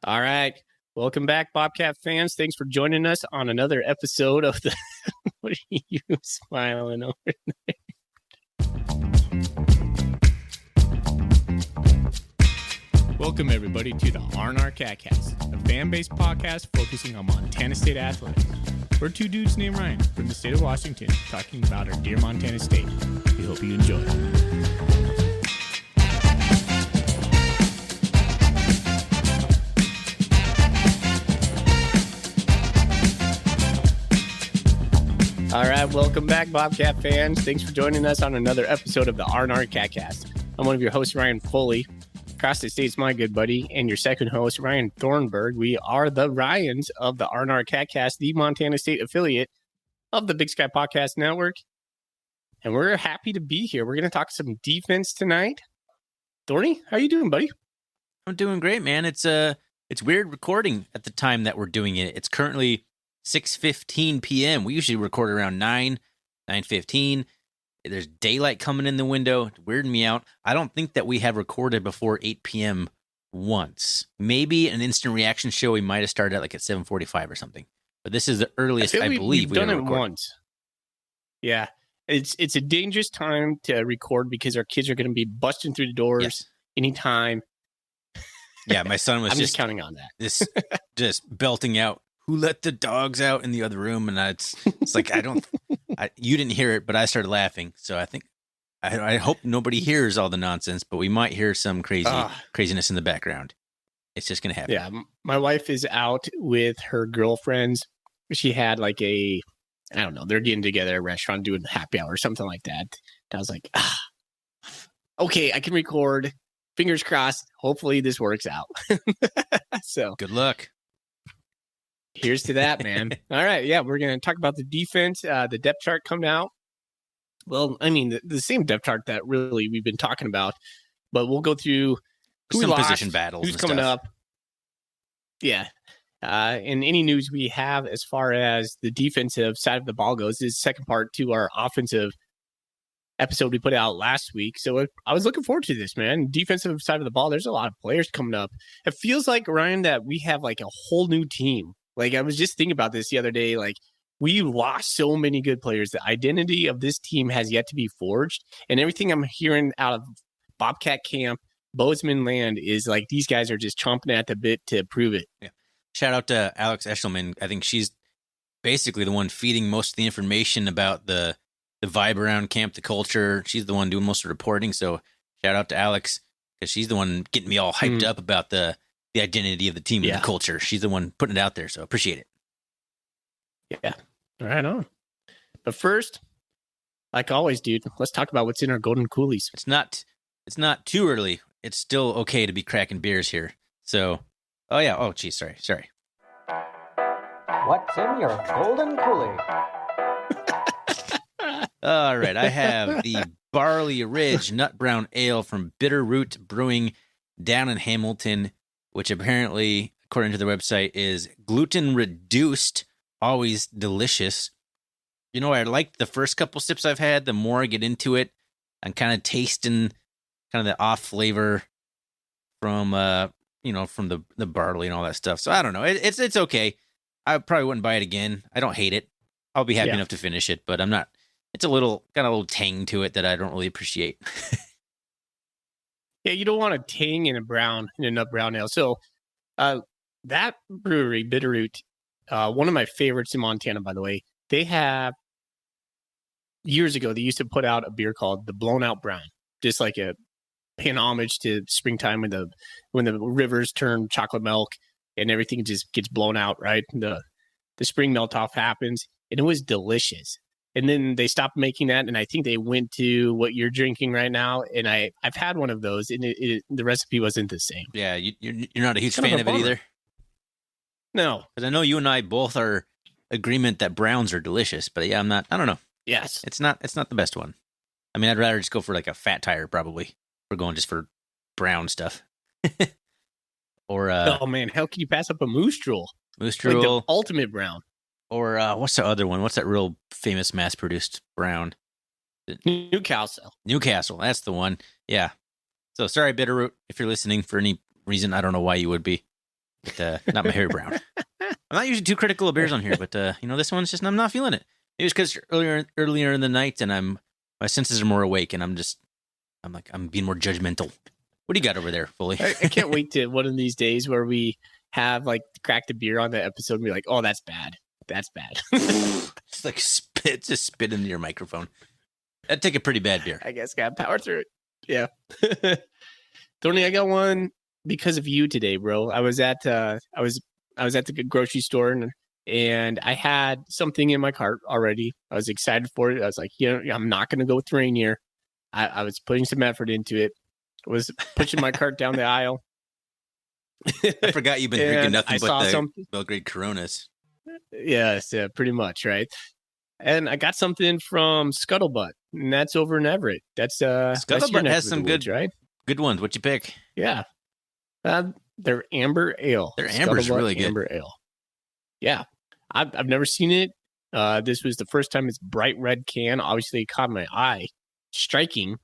All right. Welcome back, Bobcat fans. Thanks for joining us on another episode of the. What are you smiling over there? Welcome, everybody, to the R&R.app, a fan-based podcast focusing on Montana State athletics. We're two dudes named Ryan from the state of Washington talking about our dear Montana State. We hope you enjoy. All right, welcome back, Bobcat fans. Thanks for joining us on another episode of the R&R.app. I'm one of your hosts, Ryan Foley. Across the state's my good buddy, and your second host, Ryan Thornburg. We are the Ryans of the R&R.app, the Montana State affiliate of the Big Sky Podcast Network. And we're happy to be here. We're going to talk some defense tonight. Thorny, how you doing, buddy? I'm doing great, man. It's weird recording at the time that we're doing it. It's currently 6:15 p.m. We usually record around 9:15. There's daylight coming in the window. It's weirding me out. I don't think that we have recorded before 8 p.m. once. Maybe an instant reaction show we might have started at 7:45 or something. But this is the earliest I believe we've done it once. Yeah. It's a dangerous time to record because our kids are going to be busting through the doors anytime. Yeah, my son was I'm just counting on that. just belting out, "Who let the dogs out?" in the other room, and it's like you didn't hear it, but I started laughing. So I hope nobody hears all the nonsense, but we might hear some craziness in the background. It's just gonna happen. Yeah, my wife is out with her girlfriends. She had I don't know, they're getting together at a restaurant doing happy hour or something like that. And I was like, okay, I can record. Fingers crossed. Hopefully this works out. So good luck. Here's to that, man. All right. Yeah, we're going to talk about the defense. The depth chart coming out. Well, I mean, the same depth chart that really we've been talking about, but we'll go through some position battles, who's coming up. Yeah. And any news we have as far as the defensive side of the ball goes is second part to our offensive episode we put out last week. So I was looking forward to this, man. Defensive side of the ball, there's a lot of players coming up. It feels like, Ryan, that we have a whole new team. I was just thinking about this the other day. We lost so many good players. The identity of this team has yet to be forged. And everything I'm hearing out of Bobcat camp, Bozeman land is these guys are just chomping at the bit to prove it. Yeah. Shout out to Alex Eshelman. I think she's basically the one feeding most of the information about the vibe around camp, the culture. She's the one doing most of the reporting. So shout out to Alex, because she's the one getting me all hyped up about the identity of the team and the culture. She's the one putting it out there. So appreciate it. Yeah. Right on. But first, like always, dude, let's talk about what's in our golden coolies. It's not too early. It's still okay to be cracking beers here. So, sorry. What's in your golden coolie? All right, I have the Barley Ridge Nut Brown Ale from Bitter Root Brewing down in Hamilton, which apparently, according to the website, is gluten reduced, always delicious. I like the first couple sips I've had. The more I get into it, I'm kind of tasting kind of the off flavor from from the barley and all that stuff. So I don't know. It's okay. I probably wouldn't buy it again. I don't hate it. I'll be happy enough to finish it, but I'm not. It's got a little tang to it that I don't really appreciate. Yeah, you don't want a tang in a nut brown ale. So that brewery, Bitterroot, one of my favorites in Montana, by the way, they have, years ago, they used to put out a beer called the Blown Out Brown, just paying homage to springtime when the rivers turn chocolate milk and everything just gets blown out, right? The spring melt off happens, and it was delicious. And then they stopped making that, and I think they went to what you're drinking right now. And I've had one of those, and the recipe wasn't the same. Yeah, you're not a huge fan of it either? No. Because I know you and I both are agreement that browns are delicious, but yeah, I'm not. I don't know. Yes. It's not the best one. I mean, I'd rather just go for a Fat Tire, probably. We're going just for brown stuff. Or oh man, how can you pass up a Moose Drool? Moose Drool, the ultimate brown. Or what's the other one? What's that real famous mass-produced brown? Newcastle. Newcastle, that's the one. Yeah. So sorry, Bitterroot, if you're listening for any reason. I don't know why you would be. but not my hair brown. I'm not usually too critical of beers on here, but this one's just I'm not feeling it. It was because earlier in the night, and my senses are more awake, and I'm being more judgmental. What do you got over there, Foley? I can't wait to one of these days where we have like cracked a beer on the episode and be like, oh, that's bad. That's bad. It's like just spit into your microphone. That'd take a pretty bad beer. I guess got power through it. Yeah. Tony, I got one because of you today, bro. I was at the grocery store and I had something in my cart already. I was excited for it. I was like, I'm not going to go with Rainier. I was putting some effort into it. I was pushing my cart down the aisle. I forgot you've been drinking nothing but the something. Belgrade Coronas. Yes, pretty much, right? And I got something from Scuttlebutt, and that's over in Everett. That's Scuttlebutt has some good ones. What'd you pick? Yeah, their amber ale. Their amber's really good. Amber ale. Yeah, I've never seen it. This was the first time. It's bright red can. Obviously, it caught my eye. Striking.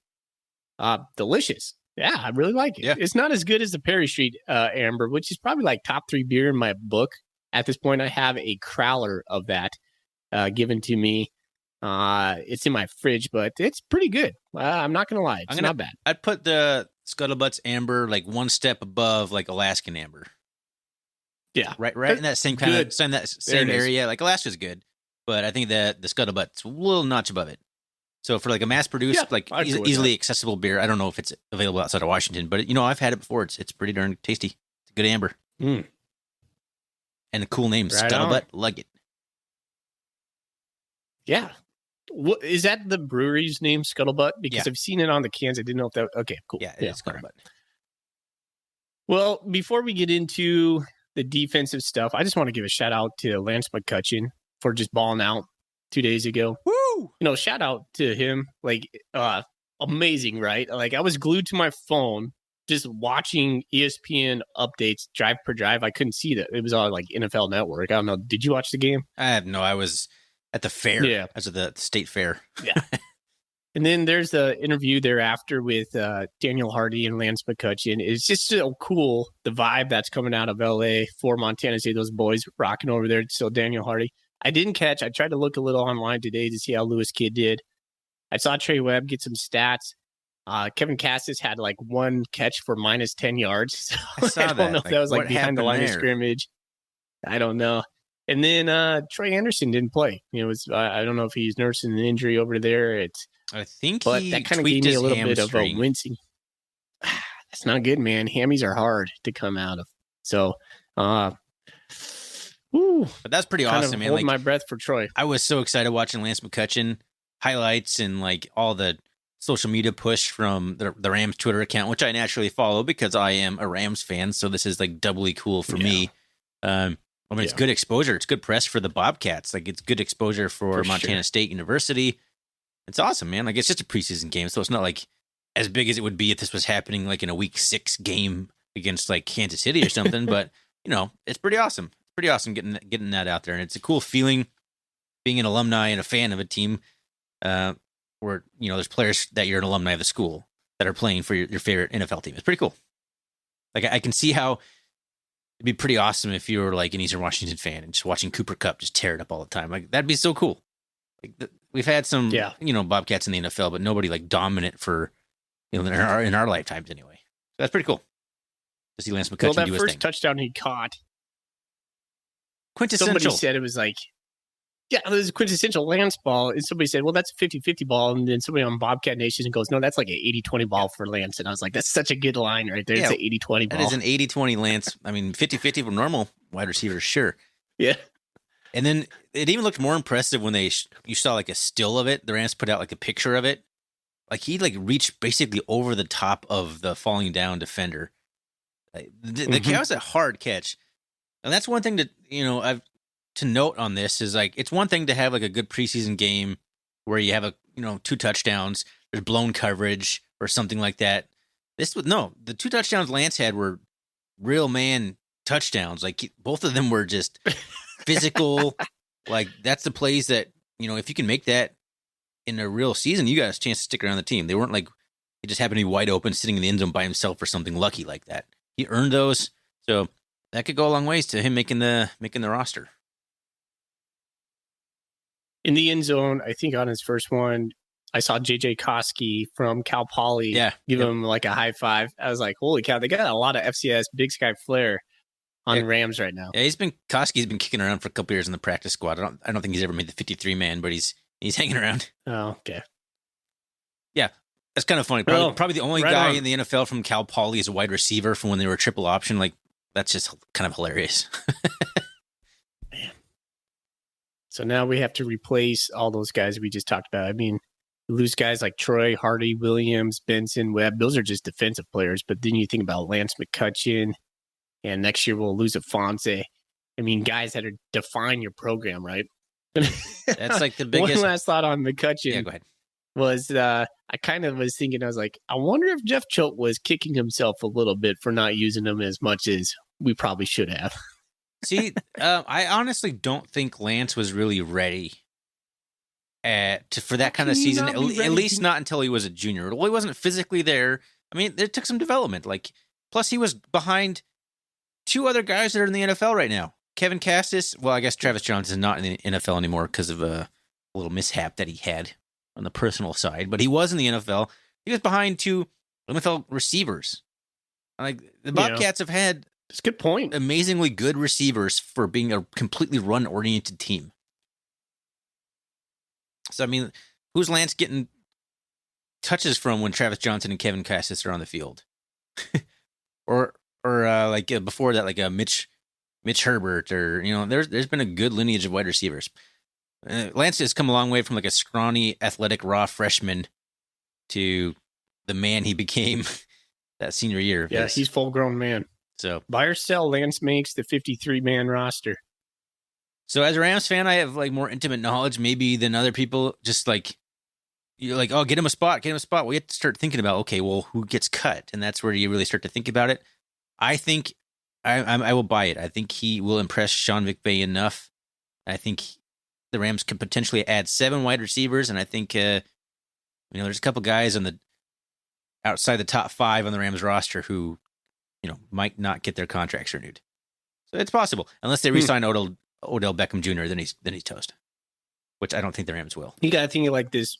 Delicious. Yeah, I really like it. Yeah. It's not as good as the Perry Street amber, which is probably like top 3 beer in my book. At this point, I have a crowler of that given to me. It's in my fridge, but it's pretty good. I'm not going to lie. It's not bad. I'd put the Scuttlebutt's amber like one step above like Alaskan amber. Yeah. Right in that same kind of same area. Like Alaska's good, but I think that the Scuttlebutt's a little notch above it. So for like a mass-produced, easily accessible beer, I don't know if it's available outside of Washington, but I've had it before. It's pretty darn tasty. It's a good amber. Mm. And a cool name, Right Scuttlebutt on. Luggett. Yeah. What, is that the brewery's name, Scuttlebutt? Because I've seen it on the cans. I didn't know if that... Okay, cool. Yeah, it's Scuttlebutt. Well, before we get into the defensive stuff, I just want to give a shout-out to Lance McCutcheon for just balling out 2 days ago. Woo! Shout out to him. Like, amazing, right? Like, I was glued to my phone just watching ESPN updates drive per drive. I couldn't see that. It was on, like, NFL Network. I don't know. Did you watch the game? I was at the fair. Yeah. I was at the state fair. Yeah. And then there's the interview thereafter with Daniel Hardy and Lance McCutcheon. It's just so cool, the vibe that's coming out of LA for Montana State. Those boys rocking over there. Still Daniel Hardy. I tried to look a little online today to see how Lewis Kidd did. I saw Trey Webb get some stats. Kevin Cassis had like one catch for minus 10 yards. So I don't know if that was like behind the line of scrimmage. I don't know. And then Troy Anderson didn't play. I don't know if he's nursing an injury over there. But that kind of gave me a little bit of a wincing. That's not good, man. Hammies are hard to come out of. So, but that's pretty awesome, man. Hold my breath for Troy. I was so excited watching Lance McCutcheon highlights and like all the social media push from the Rams Twitter account, which I naturally follow because I am a Rams fan. So this is like doubly cool for me. It's good exposure. It's good press for the Bobcats. Like it's good exposure for Montana State University. It's awesome, man. Like it's just a preseason game, so it's not like as big as it would be if this was happening like in a week 6 game against like Kansas City or something. But it's pretty awesome. It's pretty awesome getting that out there, and it's a cool feeling being an alumni and a fan of a team where there's players that you're an alumni of the school that are playing for your favorite NFL team. It's pretty cool. Like I can see how it'd be pretty awesome if you were like an Eastern Washington fan and just watching Cooper Kupp just tear it up all the time. Like that'd be so cool. Like we've had some, Bobcats in the NFL, but nobody like dominant for, in our lifetimes anyway. So that's pretty cool to see Lance McCutcheon do his thing. That first touchdown he caught, quintessential. Somebody said it was like, it was a quintessential Lance ball. And somebody said, well, that's a 50-50 ball. And then somebody on Bobcat Nation goes, no, that's like an 80-20 ball for Lance. And I was like, that's such a good line right there. It's an 80-20 ball. That is an 80-20 Lance. I mean, 50-50 for normal wide receivers, sure. Yeah. And then it even looked more impressive when you saw like a still of it. The Rams put out like a picture of it. Like he like reached basically over the top of the falling down defender. The catch was a hard catch. And that's one thing that, I've to note on this is like, it's one thing to have like a good preseason game where you have 2 touchdowns, there's blown coverage or something like that. The 2 touchdowns Lance had were real man touchdowns. Like both of them were just physical. Like that's the plays that, if you can make that in a real season, you got a chance to stick around the team. They weren't like, he just happened to be wide open sitting in the end zone by himself or something lucky like that. He earned those. So that could go a long ways to him making the roster. In the end zone, I think on his first one, I saw JJ Koski from Cal Poly give him like a high five. I was like, holy cow, they got a lot of FCS Big Sky flair on Rams right now. Yeah, Koski's been kicking around for a couple years in the practice squad. I don't think he's ever made the 53 man, but he's hanging around. Oh, okay. Yeah, that's kind of funny. Probably the only guy in the NFL from Cal Poly is a wide receiver from when they were triple option. Like, that's just kind of hilarious. Man. So now we have to replace all those guys we just talked about. I mean, lose guys like Troy, Hardy, Williams, Benson, Webb. Those are just defensive players. But then you think about Lance McCutcheon, and next year we'll lose Afonso. I mean, guys that are define your program, right? That's like the biggest. One last thought on McCutcheon. Yeah, go ahead. Was I kind of was thinking, I was like, I wonder if Jeff Choate was kicking himself a little bit for not using him as much as we probably should have. See, I honestly don't think Lance was really ready for that kind of season. At least not until he was a junior. Well, he wasn't physically there. I mean, it took some development. Like, plus he was behind two other guys that are in the NFL right now. Kevin Castis. Well, I guess Travis Jones is not in the NFL anymore because of a little mishap that he had on the personal side. But he was in the NFL. He was behind two NFL receivers. Like, the Bobcats have had. That's a good point. Amazingly good receivers for being a completely run-oriented team. So, I mean, who's Lance getting touches from when Travis Johnson and Kevin Cassis are on the field? or before that, like a Mitch Herbert, or, you know, there's been a good lineage of wide receivers. Lance has come a long way from like a scrawny, athletic, raw freshman to the man he became that senior year. Yeah, he's full-grown man. So buy or sell, Lance makes the 53-man roster. So as a Rams fan, I have like more intimate knowledge maybe than other people. Just like, you're like, oh, get him a spot. Well, you have to start thinking about, okay, well, who gets cut? And that's where you really start to think about it. I think I will buy it. I think he will impress Sean McVay enough. I think the Rams could potentially add 7 wide receivers. And I think, there's a couple guys outside the top 5 on the Rams roster who, might not get their contracts renewed. So it's possible. Unless they re-sign Odell Beckham Jr., then he's toast. Which I don't think the Rams will. You got to think like this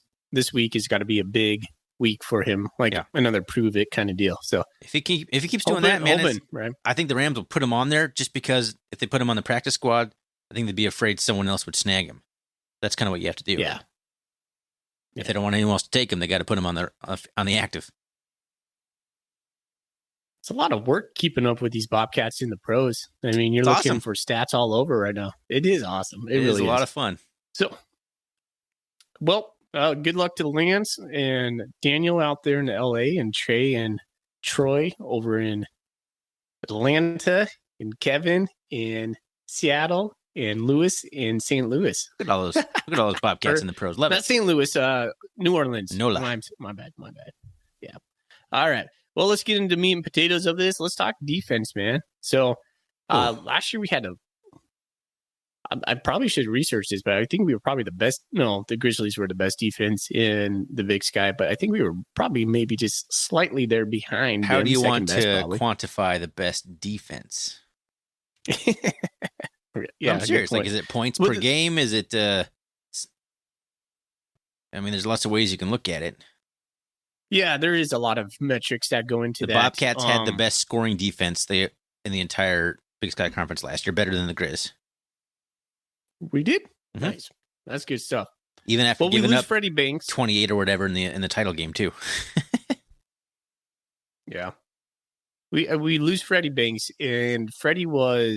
week has got to be a big week for him, like another prove it kind of deal. So if he keeps doing that, man, right? I think the Rams will put him on there just because if they put him on the practice squad, I think they'd be afraid someone else would snag him. That's kind of what you have to do. Yeah. If they don't want anyone else to take him, they got to put him on the active. It's a lot of work keeping up with these Bobcats in the pros. I mean, you're looking for stats all over right now. It is awesome. It really is a lot of fun. So, well, good luck to Lance and Daniel out there in LA, and Trey and Troy over in Atlanta, and Kevin in Seattle, and Lewis in St. Louis. Look at all those Bobcats in the pros. Love it. Not St. Louis, New Orleans. No lie. My bad. Yeah. All right. Well, let's get into meat and potatoes of this. Let's talk defense, man. So last year we had I probably should research this, but I think we were probably the best. No, the Grizzlies were the best defense in the Big Sky, but I think we were probably maybe just slightly there behind. How do you want to quantify the best defense? Yeah, I'm serious. Like, is it points per game? Is it? I mean, there's lots of ways you can look at it. Yeah, there is a lot of metrics that go into that. The Bobcats had the best scoring defense in the entire Big Sky Conference last year, better than the Grizz. We did? Mm-hmm. Nice. That's good stuff. Even after giving up Freddie Banks 28 or whatever in the title game too. Yeah. We lose Freddie Banks, and Freddie we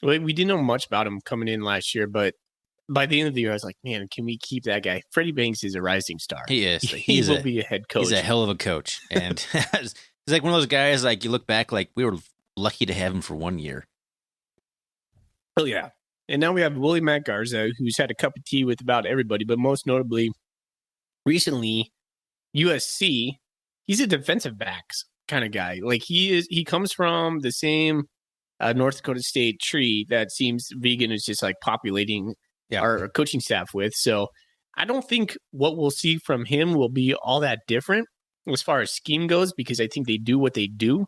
didn't know much about him coming in last year, but by the end of the year, I was like, man, can we keep that guy? Freddie Banks is a rising star. He is. He will be a head coach. He's a hell of a coach. And he's like one of those guys, like, you look back, like, we were lucky to have him for 1 year. Oh, yeah. And now we have Willie Matt Garza, who's had a cup of tea with about everybody, but most notably, recently, USC, he's a defensive backs kind of guy. Like, he comes from the same North Dakota State tree that seems Vegan is just like populating our coaching staff with. So I don't think what we'll see from him will be all that different as far as scheme goes, because I think they do what they do.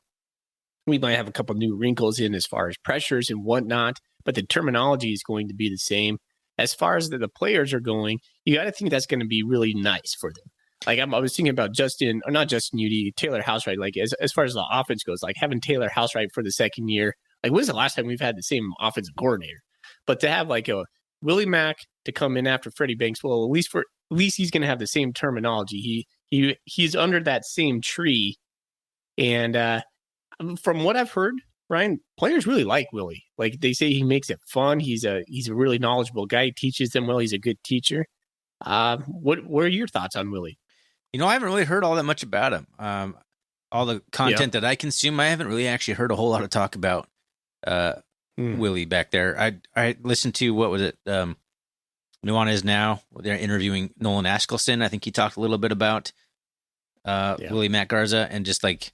We might have a couple new wrinkles in as far as pressures and whatnot, but the terminology is going to be the same. As far as the players are going, you got to think that's going to be really nice for them. Like I was thinking about not Justin Udy, Taylor Housewright. Like as far as the offense goes, like having Taylor Housewright for the second year. Like when's the last time we've had the same offensive coordinator? But to have like a Willie Mack to come in after Freddie Banks, well, at least he's going to have the same terminology. He's under that same tree, and from what I've heard, Ryan, players really like Willie. Like they say, he makes it fun. He's a really knowledgeable guy. He teaches them well. He's a good teacher. What are your thoughts on Willie? I haven't really heard all that much about him. All the content that I consume, I haven't really actually heard a whole lot of talk about Willie back there. I listened to, what was it? Nuanez Now. They're interviewing Nolan Askelson. I think he talked a little bit about Willie Matt Garza, and just like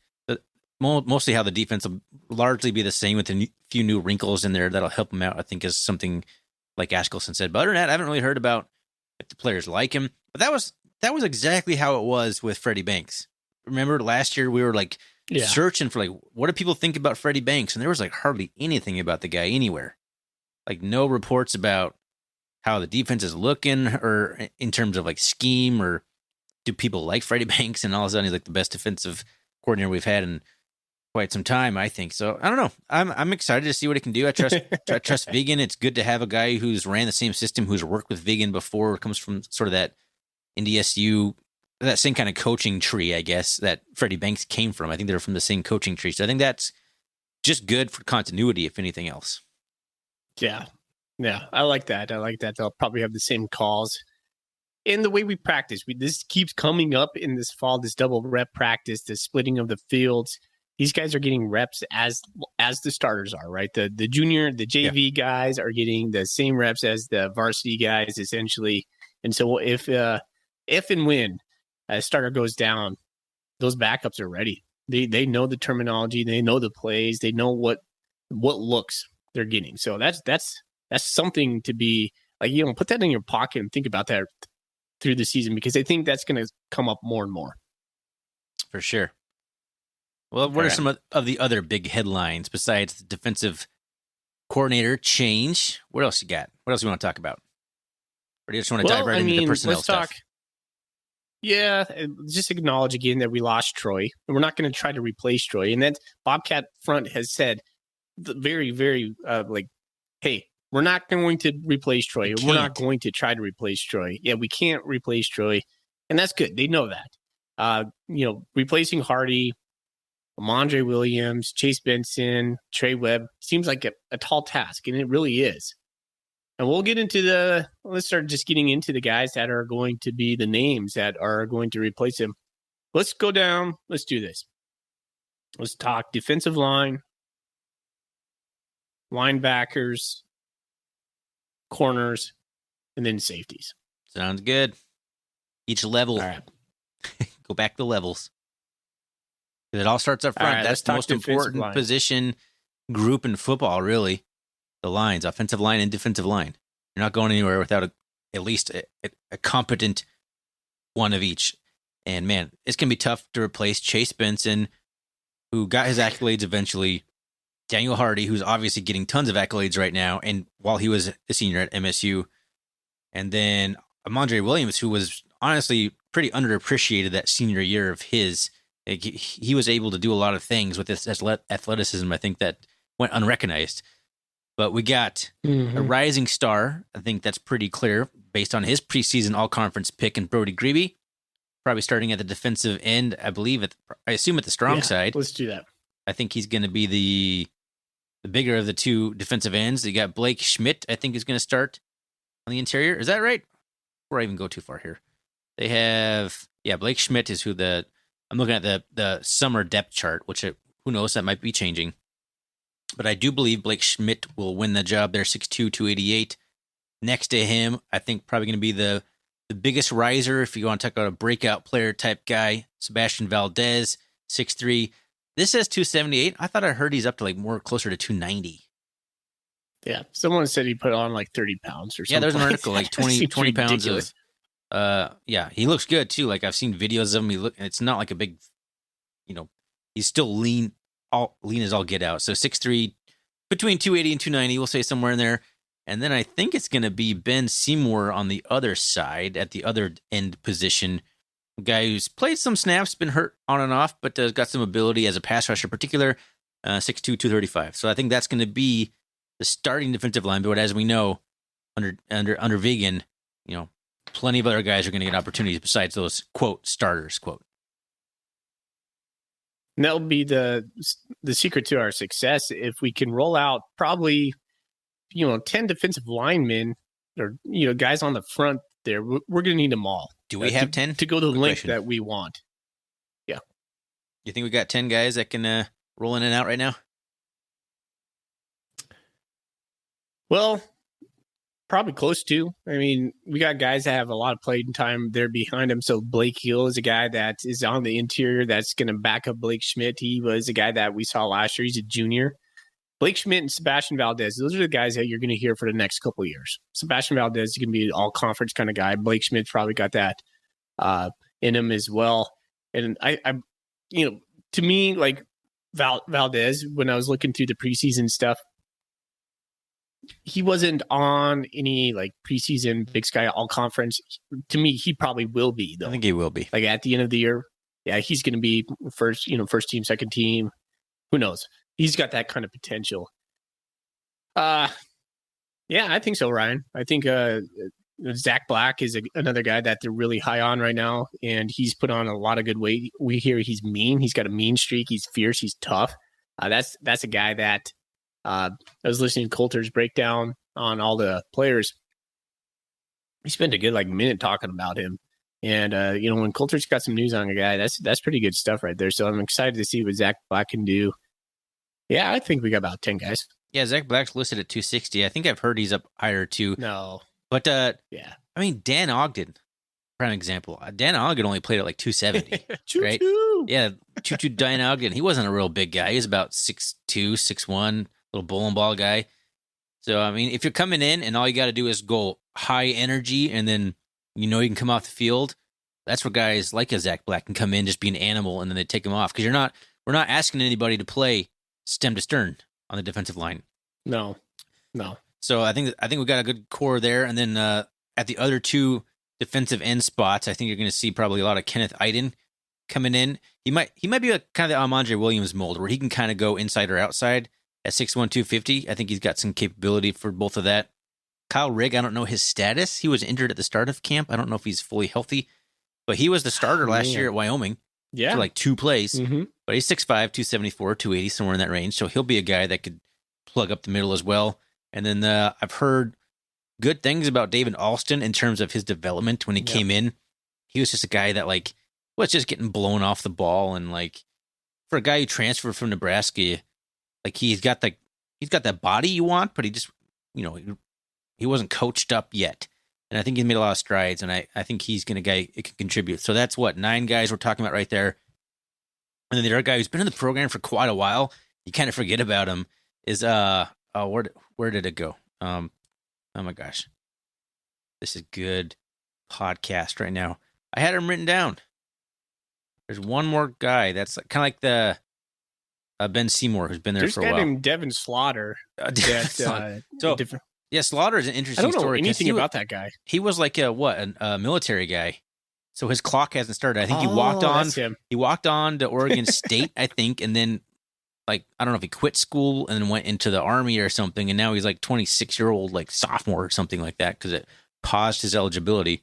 mostly how the defense will largely be the same with a few new wrinkles in there that'll help him out, I think, is something like Askelson said. But other than that, I haven't really heard about if the players like him. But that was exactly how it was with Freddie Banks. Remember last year we were like searching for like, what do people think about Freddie Banks? And there was like hardly anything about the guy anywhere. Like no reports about how the defense is looking, or in terms of like scheme, or do people like Freddie Banks? And all of a sudden he's like the best defensive coordinator we've had in quite some time, I think. So I don't know. I'm excited to see what he can do. I trust Vigen. It's good to have a guy who's ran the same system, who's worked with Vigen before, comes from sort of that NDSU, that same kind of coaching tree, I guess, that Freddie Banks came from. I think they're from the same coaching tree. So I think that's just good for continuity, if anything else. Yeah. I like that. They'll probably have the same calls. In the way we practice, this keeps coming up in this fall, this double rep practice, the splitting of the fields. These guys are getting reps as the starters are, right? The junior, the JV guys are getting the same reps as the varsity guys, essentially. And so if and when a starter goes down, those backups are ready. They know the terminology, they know the plays, they know what looks they're getting. So that's something to be like, put that in your pocket and think about that through the season, because I think that's going to come up more and more. For sure. Well, what are some of the other big headlines besides the defensive coordinator change? What else you got? What else do you want to talk about? Or do you just want to dive right into the personnel stuff? Yeah, just acknowledge again that we lost Troy, and we're not going to try to replace Troy. And then Bobcat front has said very, very hey, we're not going to replace Troy. We're not going to try to replace Troy. Yeah, we can't replace Troy, and that's good. They know that. Replacing Hardy, Amandre Williams, Chase Benson, Trey Webb seems like a tall task, and it really is. And we'll get into let's start just getting into the guys that are going to be the names that are going to replace him. Let's go down. Let's do this. Let's talk defensive line, linebackers, corners, and then safeties. Sounds good. Each level. All right. Go back to levels. It all starts up front. Right, that's the most important position group in football, really. The lines, offensive line and defensive line. You're not going anywhere without at least a competent one of each. And man, it's going to be tough to replace Chase Benson, who got his accolades eventually. Daniel Hardy, who's obviously getting tons of accolades right now, and while he was a senior at MSU. And then Amandre Williams, who was honestly pretty underappreciated that senior year of his. He was able to do a lot of things with his athleticism, I think, that went unrecognized. But we got a rising star. I think that's pretty clear based on his preseason all-conference pick in Brody Grebe. Probably starting at the defensive end, I believe. I assume at the strong side. Let's do that. I think he's going to be the bigger of the two defensive ends. You got Blake Schmidt, I think, is going to start on the interior. Is that right? Before I even go too far here. They have, Blake Schmidt is who I'm looking at the summer depth chart, which who knows, that might be changing. But I do believe Blake Schmidt will win the job there, 6'2", 288. Next to him, I think probably going to be the biggest riser, if you want to talk about a breakout player type guy, Sebastian Valdez, 6'3". This says 278. I thought I heard he's up to like more closer to 290. Yeah, someone said he put on like 30 pounds or something. Yeah, there's an article like 20 pounds of. He looks good too. Like I've seen videos of him. It's not like a big, he's still lean all lean as all get out. So 6'3", between 280 and 290, we'll say somewhere in there. And then I think it's going to be Ben Seymour on the other side at the other end position. A guy who's played some snaps, been hurt on and off, but got some ability as a pass rusher, in particular, 6'2", 235. So I think that's going to be the starting defensive line. But as we know, under Vigen, plenty of other guys are going to get opportunities besides those, quote, starters, quote. And that'll be the secret to our success. If we can roll out probably, 10 defensive linemen or, guys on the front there, we're going to need them all. Do we have 10? To go to the length that we want. Yeah. You think we got 10 guys that can roll in and out right now? Well, probably close to. I mean, we got guys that have a lot of playing time there behind him. So Blake Hill is a guy that is on the interior that's going to back up Blake Schmidt. He was a guy that we saw last year. He's a junior. Blake Schmidt and Sebastian Valdez, those are the guys that you're going to hear for the next couple of years. Sebastian Valdez is going to be an all-conference kind of guy. Blake Schmidt's probably got that in him as well. And I to me, like Valdez, when I was looking through the preseason stuff, he wasn't on any like preseason Big Sky all-conference. To me, he probably will be, though. I think he will be. Like at the end of the year, yeah, he's going to be first team, second team. Who knows? He's got that kind of potential. Yeah, I think so, Ryan. I think Zach Black is another guy that they're really high on right now, and he's put on a lot of good weight. We hear he's mean. He's got a mean streak. He's fierce. He's tough. That's a guy that I was listening to Coulter's breakdown on all the players. He spent a good minute talking about him. And, when Coulter's got some news on a guy, that's pretty good stuff right there. So I'm excited to see what Zach Black can do. Yeah, I think we got about 10 guys. Yeah, Zach Black's listed at 260. I think I've heard he's up higher too. No. But, yeah. I mean, Dan Ogden, prime example. Dan Ogden only played at 270. right? Yeah, Choo-Choo Dan Ogden. He wasn't a real big guy. He was about 6'2", 6'1", little bowling ball guy. So, I mean, if you're coming in and all you got to do is go high energy and then you can come off the field, that's where guys like a Zach Black can come in, just be an animal, and then they take him off. Because we're not asking anybody to play stem to stern on the defensive line. No. So I think we got a good core there. And then at the other two defensive end spots, I think you're going to see probably a lot of Kenneth Iden coming in. He might be a kind of the Amandre Williams mold where he can kind of go inside or outside at 6'1", 250. I think he's got some capability for both of that. Kyle Rigg, I don't know his status. He was injured at the start of camp. I don't know if he's fully healthy, but he was the starter last year at Wyoming for 2 plays. Mm-hmm. But he's 6'5", 274, 280, somewhere in that range. So he'll be a guy that could plug up the middle as well. And then I've heard good things about David Alston in terms of his development when he came in. He was just a guy that was just getting blown off the ball. And for a guy who transferred from Nebraska, he's got that body you want, but he just, he wasn't coached up yet. And I think he's made a lot of strides, and I think he's going to guy it can contribute. So that's 9 guys we're talking about right there. And then the other guy who's been in the program for quite a while, you kind of forget about him, is where did it go? Oh my gosh. This is good podcast right now. I had him written down. There's one more guy that's kind of like the Ben Seymour, who's been there for a while. There's a guy named Devin Slaughter. Yeah, Slaughter is an interesting story. I don't know anything about that guy. He was a military guy. So his clock hasn't started. I think he walked on. He walked on to Oregon State, I think, and then I don't know if he quit school and then went into the Army or something, and now he's 26-year-old sophomore or something like that because it paused his eligibility.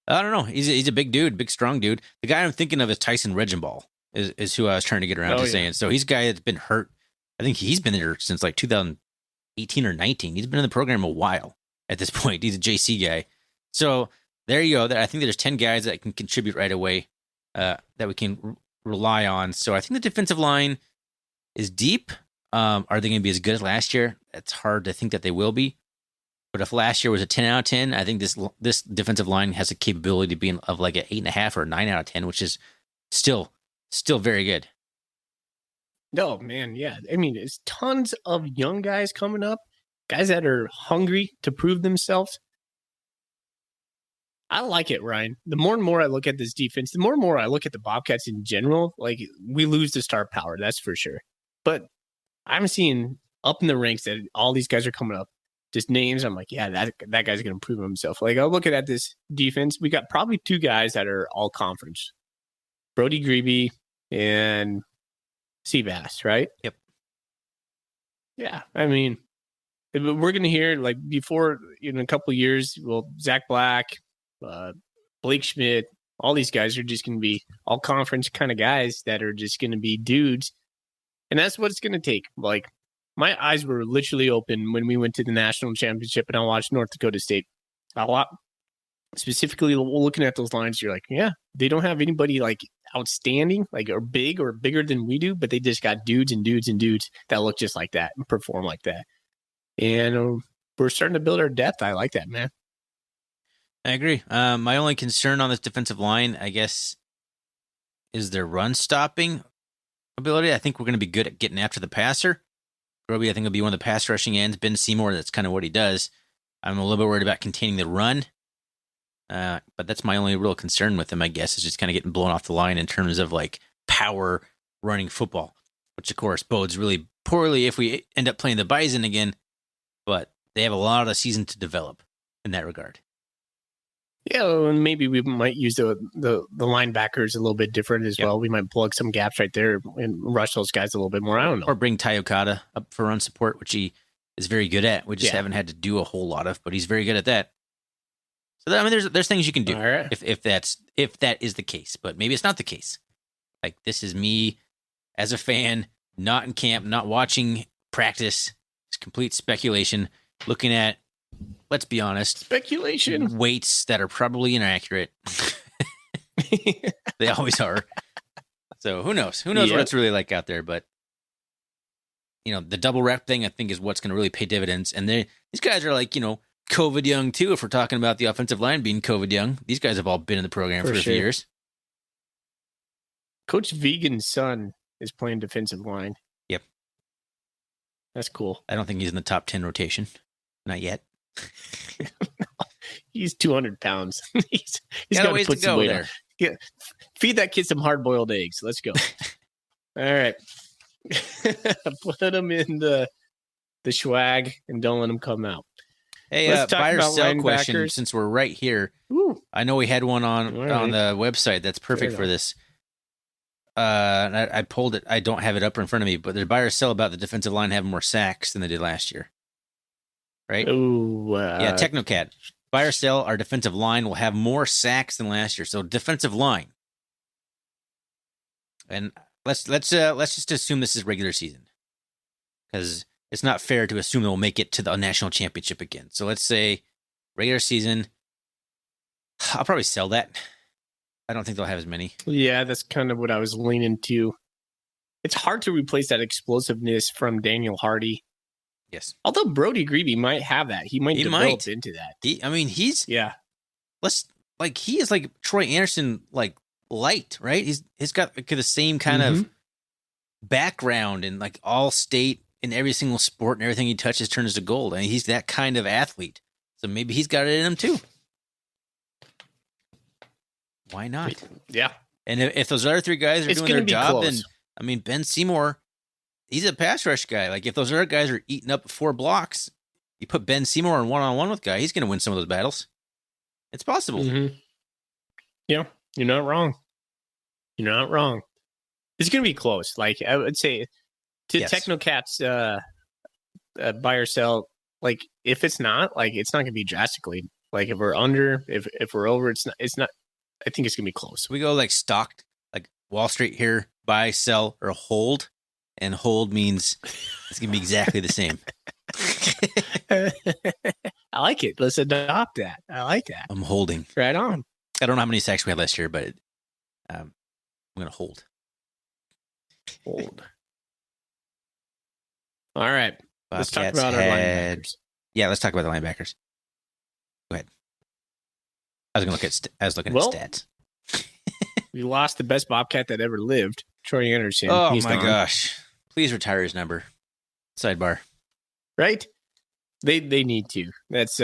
I don't know. He's a big dude, big strong dude. The guy I'm thinking of is Tyson Regenball, is who I was trying to get around to saying. So he's a guy that's been hurt. I think he's been there since 2018 or 19. He's been in the program a while at this point. He's a JC guy. So there you go. I think there's 10 guys that can contribute right away that we can rely on. So I think the defensive line is deep. Are they going to be as good as last year? It's hard to think that they will be. But if last year was a 10 out of 10, I think this defensive line has a capability of being of an 8.5 or a 9 out of 10, which is still very good. No, man, yeah. I mean, there's tons of young guys coming up, guys that are hungry to prove themselves. I like it, Ryan. The more and more I look at this defense, the more and more I look at the Bobcats in general, like we lose the star power, that's for sure. But I'm seeing up in the ranks that all these guys are coming up. Just names, I'm like, yeah, that guy's going to prove himself. Like, I'm looking at this defense. We got probably 2 guys that are all conference. Brody Grebe and Seabass, right? Yep. Yeah, I mean, we're going to hear, like, before, in a couple of years, well, Zach Black, Blake Schmidt, all these guys are just going to be all conference kind of guys that are just going to be dudes. And that's what it's going to take. Like, my eyes were literally open when we went to the national championship and I watched North Dakota State a lot. Specifically, looking at those lines, you're like, yeah, they don't have anybody like outstanding, like or bigger than we do, but they just got dudes and dudes and dudes that look just like that and perform like that. And we're starting to build our depth. I like that, man. I agree. My only concern on this defensive line, I guess, is their run stopping ability. I think we're going to be good at getting after the passer. Groby, I think, will be one of the pass rushing ends. Ben Seymour, that's kind of what he does. I'm a little bit worried about containing the run. But that's my only real concern with him, I guess, is just kind of getting blown off the line in terms of like power running football, which of course bodes really poorly if we end up playing the Bison again. But they have a lot of the season to develop in that regard. Yeah, and maybe we might use the linebackers a little bit different as well. We might plug some gaps right there and rush those guys a little bit more. I don't know. Or bring Ty Okada up for run support, which he is very good at. We just haven't had to do a whole lot of, but he's very good at that. So I mean, there's things you can do if that is the case, but maybe it's not the case. Like, this is me as a fan, not in camp, not watching practice. It's complete speculation. Looking at, let's be honest, speculation weights that are probably inaccurate. They always are. So who knows? Who knows what it's really like out there? But the double rep thing, I think, is what's going to really pay dividends. And these guys are like, COVID young too. If we're talking about the offensive line being COVID young, these guys have all been in the program for a few years. Coach Vegan's son is playing defensive line. Yep, that's cool. I don't think he's in the top 10 rotation, not yet. He's 200 pounds. he's got a ways to go there. Feed that kid some hard-boiled eggs. Let's go. All right, put him in the swag and don't let him come out. Hey, buy or sell question, since we're right here. Ooh. I know we had one on the website that's perfect for this. I pulled it. I don't have it up in front of me, but there's buy or sell about the defensive line having more sacks than they did last year. Right? Ooh, yeah, Technocat. Buy or sell, our defensive line will have more sacks than last year. So defensive line. And let's just assume this is regular season, because it's not fair to assume they'll make it to the national championship again. So let's say regular season, I'll probably sell that. I don't think they'll have as many. Yeah, that's kind of what I was leaning to. It's hard to replace that explosiveness from Daniel Hardy. Yes. Although Brody Grebe might have that. He might develop into that. He is like Troy Anderson, like light, right? He's got like the same kind of background and like all state in every single sport, and everything he touches turns to gold. I mean, he's that kind of athlete. So maybe he's got it in him too. Why not? Yeah. And if those other 3 guys are doing their job, then Ben Seymour, he's a pass rush guy. Like, if those other guys are eating up 4 blocks, you put Ben Seymour in one-on-one with guy, he's going to win some of those battles. It's possible. Mm-hmm. Yeah, you're not wrong. You're not wrong. It's going to be close. Like, I would say, to Technocat's buy or sell, like, if it's not, like, it's not going to be drastically. Like, if we're under, if we're over, it's not. I think it's going to be close. We go like stocked, like Wall Street here, buy, sell, or hold. And hold means it's going to be exactly the same. I like it. Let's adopt that. I like that. I'm holding. Right on. I don't know how many sacks we had last year, but I'm going to hold. Hold. All right. Let's talk Bobcats about our linebackers. Yeah, let's talk about the linebackers. Go ahead. I was looking at stats. We lost the best Bobcat that ever lived, Troy Anderson. Oh, he's my gosh. Please retire his number. Sidebar. Right? They need to. That's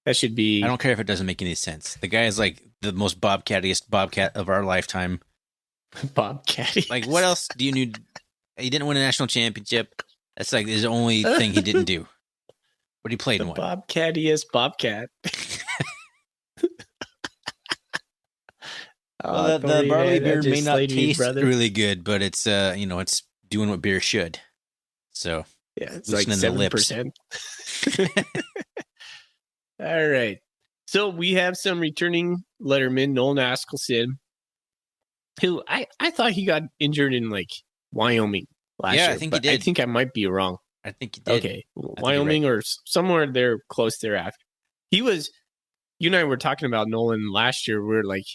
That should be. I don't care if it doesn't make any sense. The guy is like the most Bobcatiest Bobcat of our lifetime. Bobcat. Like, what else do you need? He didn't win a national championship. That's like his only thing he didn't do. But he played The in one. Bobcatiest Bobcat. Well, the barley beer may not you, taste brother. really good, but it's it's doing what beer should. So Yeah, it's like loosening the 7%. All right. So we have some returning letterman, Nolan Askelson, who I thought he got injured in like Wyoming last year. I think he did. I think I might be wrong. I think he did. Okay. Wyoming or somewhere there close thereafter. You and I were talking about Nolan last year. We're like,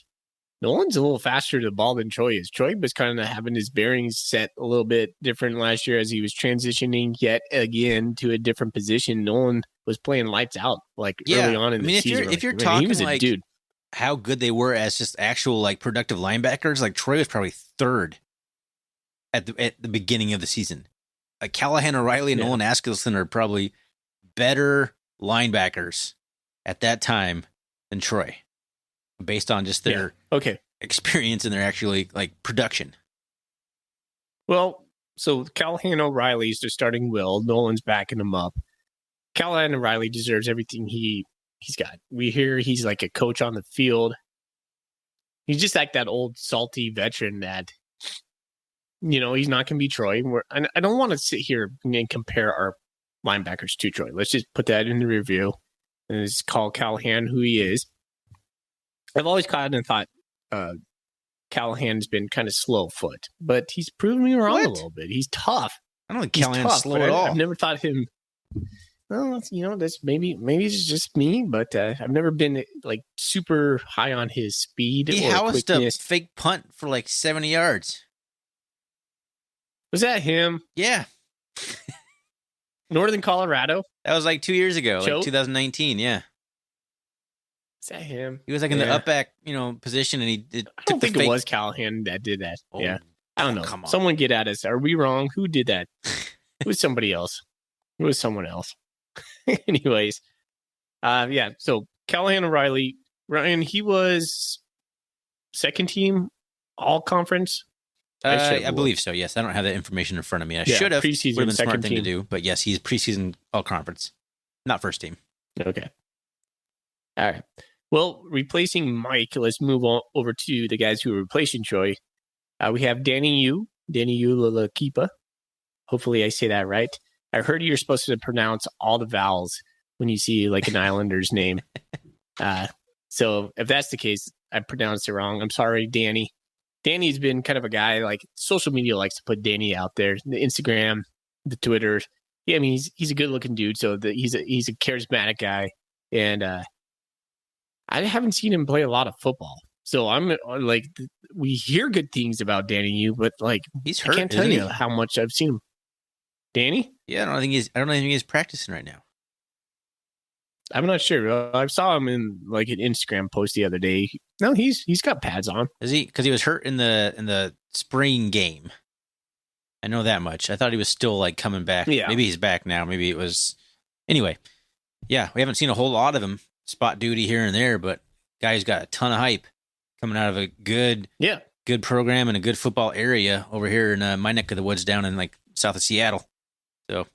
Nolan's a little faster to the ball than Troy is. Troy was kind of having his bearings set a little bit different last year as he was transitioning yet again to a different position. Nolan was playing lights out early on in the season. If you're talking he was a dude. How good they were as just actual like productive linebackers, like Troy was probably third at the beginning of the season. Like Callahan O'Reilly and Nolan Askelson are probably better linebackers at that time than Troy, based on just their experience and their actually like production. Well, so Callahan O'Reilly's the starting will. Nolan's backing him up. Callahan O'Reilly deserves everything he's got. We hear he's like a coach on the field. He's just like that old salty veteran that, he's not going to be Troy. I don't want to sit here and compare our linebackers to Troy. Let's just put that in the review and just call Callahan who he is. I've always kind of thought Callahan's been kind of slow foot, but he's proven me wrong a little bit. He's tough. I don't think Callahan's slow at all. I've never thought him. Well, this maybe it's just me, but I've never been like super high on his speed. He housed a fake punt for like 70 yards. Was that him? Yeah. Northern Colorado? That was like 2 years ago, like 2019. Yeah. Is that him? He was like in the up back, position, and I don't think it was Callahan that did that. Oh, yeah. I don't know. Come on. Someone get at us. Are we wrong? Who did that? It was somebody else. It was someone else. Anyways. So Callahan O'Reilly, Ryan, he was second team all conference. I believe so. Yes, I don't have that information in front of me. I should have. Preseason, would have been a smart thing team to do, but yes, he's preseason all conference, not first team. Okay. All right. Well, replacing Mike, let's move on over to the guys who are replacing Troy. We have Danny Lalakipa. Hopefully, I say that right. I heard you're supposed to pronounce all the vowels when you see like an Islander's name. So if that's the case, I pronounced it wrong. I'm sorry, Danny. Danny's been kind of a guy, like social media likes to put Danny out there. The Instagram, the Twitter. Yeah, I mean, he's a good looking dude. So he's a charismatic guy. And I haven't seen him play a lot of football. So I'm like, we hear good things about Danny Yu, but like, he's hurt. I can't tell you how much I've seen him. Danny? Yeah, I don't think he's practicing right now. I'm not sure. I saw him in like an Instagram post the other day. No, he's got pads on. Is he? Because he was hurt in the spring game. I know that much. I thought he was still like coming back. Yeah. Maybe he's back now. Maybe it was. Anyway, yeah, we haven't seen a whole lot of him. Spot duty here and there, but guy's got a ton of hype coming out of a good program and a good football area over here in my neck of the woods down in like south of Seattle. So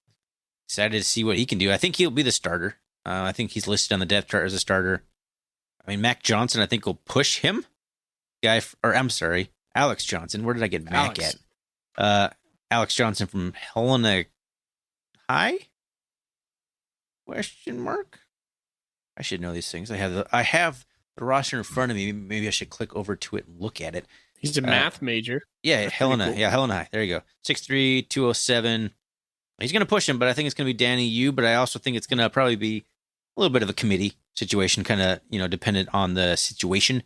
excited to see what he can do. I think he'll be the starter. I think he's listed on the depth chart as a starter. I mean, Mac Johnson, I think will push him. Alex Johnson. Where did I get Mac at? Alex Johnson from Helena High? Question mark? I should know these things. I have the roster in front of me. Maybe I should click over to it and look at it. He's a math major. Yeah, That's Helena. cool. Yeah, Helena High. There you go. 6'3", 207. He's going to push him, but I think it's going to be Danny Yu. But I also think it's going to probably be a little bit of a committee situation, kind of, dependent on the situation.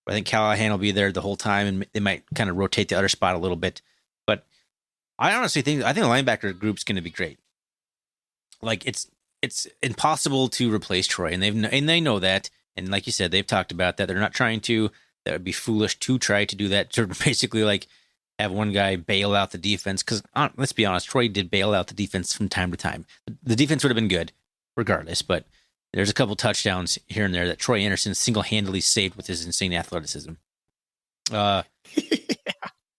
But I think Callahan will be there the whole time, and they might kind of rotate the other spot a little bit. But I honestly think the linebacker group's going to be great. Like it's impossible to replace Troy, and they know that. And like you said, they've talked about that. They're not trying to. That would be foolish to try to do that. To basically like have one guy bail out the defense, because let's be honest, Troy did bail out the defense from time to time. The defense would have been good regardless, but There's a couple touchdowns here and there that Troy Anderson single-handedly saved with his insane athleticism. I think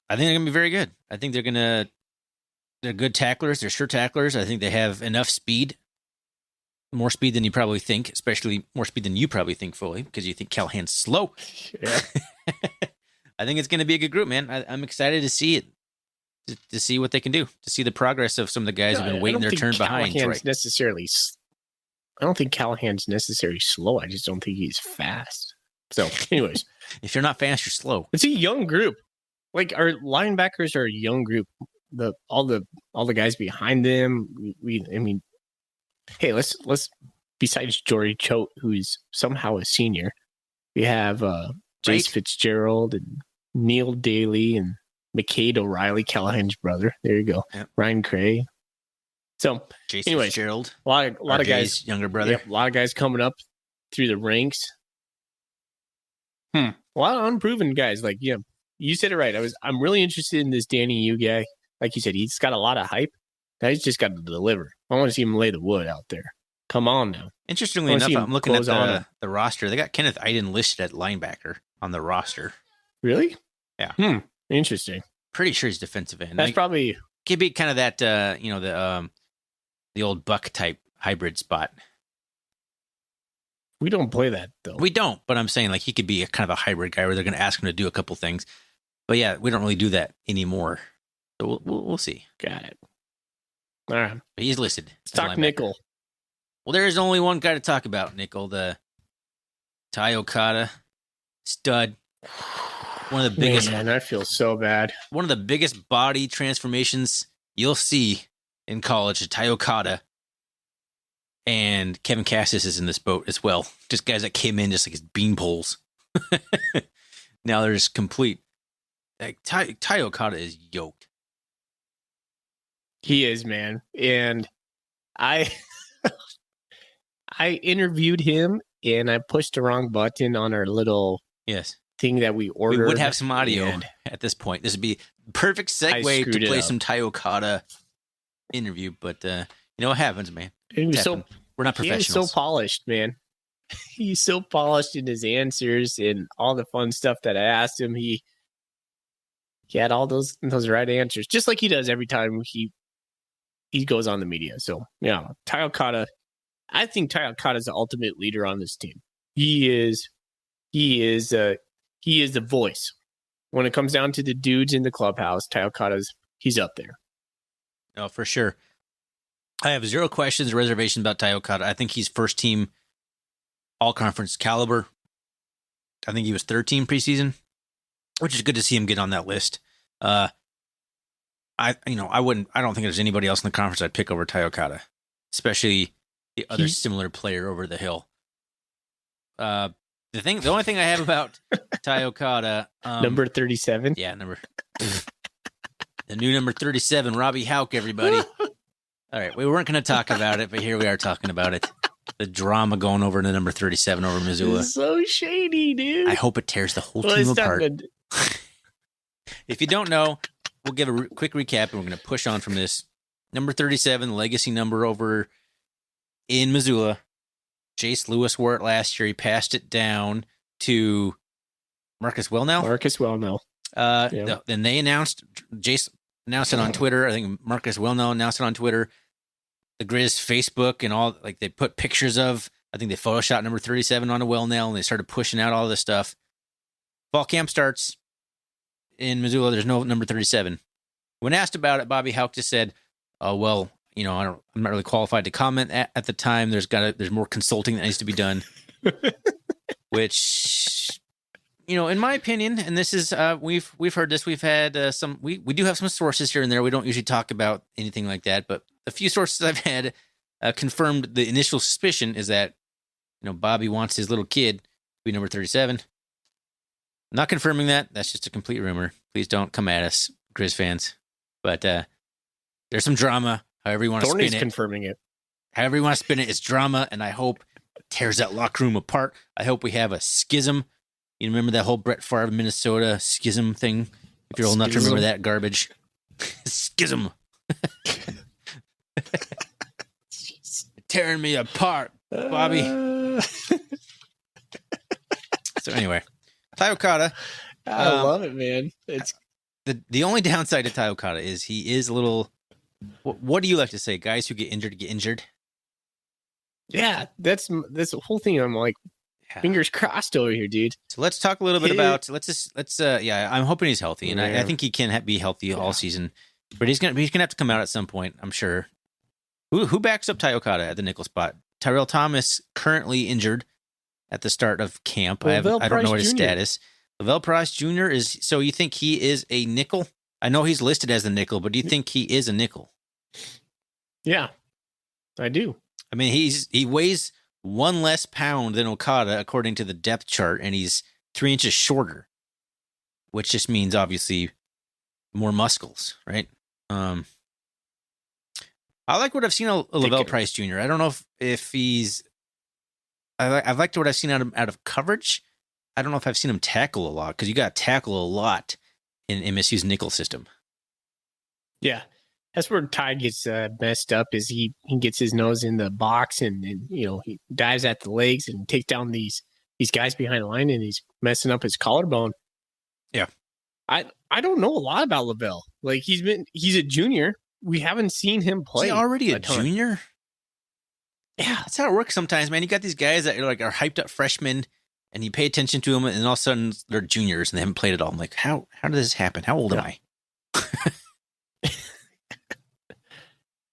they're going to be very good. I think they're good tacklers. They're sure tacklers. I think they have enough speed, more speed than you probably think, especially more speed than you probably think fully because you think Callahan's slow. Yeah. I think it's going to be a good group, man. I'm excited to see it, to see what they can do, to see the progress of some of the guys who've been waiting their turn behind Troy. I don't think Callahan's necessarily slow. I just don't think he's fast. So, anyways. If you're not fast, you're slow. It's a young group. Like, our linebackers are a young group. All the guys behind them, hey, let's besides Jory Choate, who's somehow a senior, we have Jace Fitzgerald and Neil Daly and McCade O'Reilly, Callahan's brother. There you go. Yep. Ryan Cray. So, Jace anyways, Fitzgerald, a lot of guys, younger brother. Yep, a lot of guys coming up through the ranks. A lot of unproven guys. Like, yeah, you said it right. I'm really interested in this Danny Yu guy. Like you said, he's got a lot of hype. Now he's just got to deliver. I want to see him lay the wood out there. Come on now. Interestingly enough, I'm looking at the roster. They got Kenneth Iden listed at linebacker on the roster. Really? Yeah. Interesting. Pretty sure he's defensive end. That's probably could be kind of that the old Buck type hybrid spot. We don't play that though. We don't, but I'm saying like he could be a kind of a hybrid guy where they're going to ask him to do a couple things. But yeah, we don't really do that anymore. So we'll see. Got it. All right. But he's listed. Let's talk nickel. Well, there is only one guy to talk about, nickel. The Tai Okada stud. One of the biggest. Man, I feel so bad. One of the biggest body transformations you'll see in college. Tai Okada. And Kevin Cassis is in this boat as well. Just guys that came in just like his bean poles. Now they're just complete. Like Tai Okada is yoked. He is, man. And I interviewed him and I pushed the wrong button on our little thing that we ordered. We would have some audio at this point. This would be perfect segue to play some Tai Okada interview, but you know what happens, man. We're not professionals. He's so polished, man. He's so polished in his answers and all the fun stuff that I asked him. He had all those right answers, just like he does every time he goes on the media. So yeah, Tai Okada. I think Tai Okada is the ultimate leader on this team. He is the voice when it comes down to the dudes in the clubhouse. Tai he's up there. Oh, for sure. I have zero questions or reservations about Tai Okada. I think he's first team all-conference caliber. I think he was third team preseason, which is good to see him get on that list. I don't think there's anybody else in the conference I'd pick over Tai Okada, especially the other similar player over the hill. The only thing I have about Tai Okada, number 37. Yeah, the new number 37, Robbie Houck, everybody. All right, we weren't going to talk about it, but here we are talking about it. The drama going over to number 37 over Missoula. It's so shady, dude. I hope it tears the whole team apart. If you don't know, we'll give a quick recap, and we're going to push on from this. Number 37, legacy number over in Missoula. Jace Lewis wore it last year. He passed it down to Marcus Wellnell. Then they announced, Jace announced it on Twitter. I think Marcus Wellnell announced it on Twitter. The Grizz Facebook and all, like they put pictures of, I think they photoshopped number 37 on a Wellnell, and they started pushing out all this stuff. Fall camp starts in Missoula. There's no number 37. When asked about it, Bobby Houck just said, "Oh well, I'm not really qualified to comment at the time. There's more consulting that needs to be done." Which, in my opinion, and this is we've heard this. We've had we do have some sources here and there. We don't usually talk about anything like that, but a few sources I've had confirmed the initial suspicion is that Bobby wants his little kid to be number 37. Not confirming that. That's just a complete rumor. Please don't come at us, Grizz fans. But there's some drama. However you want to spin it. Thorny's confirming it. However you want to spin it, it's drama, and I hope it tears that locker room apart. I hope we have a schism. You remember that whole Brett Favre, Minnesota schism thing? If you're old enough to remember that garbage. Schism. Tearing me apart. Bobby. So anyway, Tai Okada. I love it, man. It's the only downside to Tai Okada is he is a little. What do you like to say? Guys who get injured. Yeah, that's the whole thing. I'm like, fingers crossed over here, dude. So let's talk a little bit about. Yeah, I'm hoping he's healthy, and I think he can be healthy all season. But he's gonna have to come out at some point, I'm sure. Who backs up Tai Okada at the nickel spot? Tyrell Thomas currently injured at the start of camp. I don't know what his status. Lavelle Price Jr. is. So you think he is a nickel? I know he's listed as a nickel, but do you think he is a nickel? Yeah, I do. I mean, he weighs 1 less pound than Okada according to the depth chart, and he's 3 inches shorter, which just means obviously more muscles, right? I like what I've seen of Lavelle Price Jr. I don't know if he's. I've liked what I've seen out of coverage. I don't know if I've seen him tackle a lot, because you got to tackle a lot in MSU's nickel system. Yeah, that's where Ty gets messed up. Is he gets his nose in the box and he dives at the legs and takes down these guys behind the line, and he's messing up his collarbone. Yeah, I don't know a lot about Lavelle. Like he's a junior. We haven't seen him play. Is he already a junior? Yeah, that's how it works sometimes, man. You got these guys that are hyped up freshmen, and you pay attention to them, and all of a sudden they're juniors and they haven't played at all. I'm like, how did this happen? How old am I?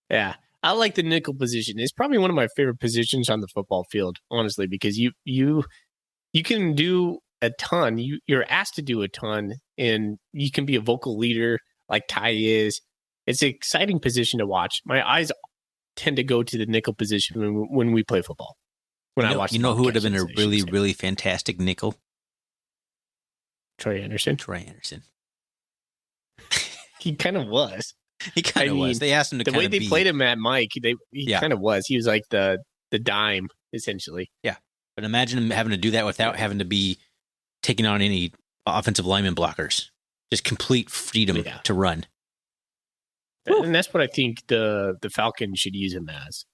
Yeah, I like the nickel position. It's probably one of my favorite positions on the football field, honestly, because you can do a ton. You're asked to do a ton, and you can be a vocal leader like Ty is. It's an exciting position to watch. My eyes tend to go to the nickel position when we play football. I watch, who would have been a really, really fantastic nickel? Troy Anderson. He kind of was. He kind of was. They asked him to the way they played him at Mike. He kind of was. He was like the dime essentially. Yeah, but imagine him having to do that without having to be taking on any offensive lineman blockers. Just complete freedom to run. And that's what I think the Falcons should use him as.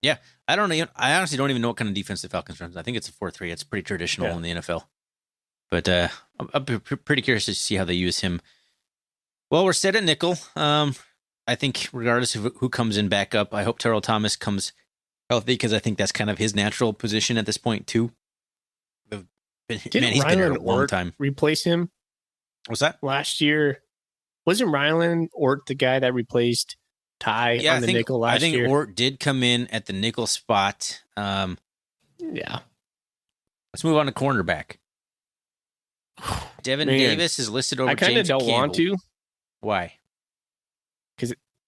Yeah, I honestly don't even know what kind of defense the Falcons run. I think it's a 4-3. It's pretty traditional in the NFL. But I'm pretty curious to see how they use him. Well, we're set at nickel. I think regardless of who comes in back up, I hope Terrell Thomas comes healthy, because I think that's kind of his natural position at this point too. He's been here a long time. Replace him? What's that? Last year, wasn't Rylan Ort the guy that replaced Ty on the nickel last year? I think Ort did come in at the nickel spot. Yeah. Let's move on to cornerback. Devin Davis is listed over James Campbell. I kind of don't want to. Why?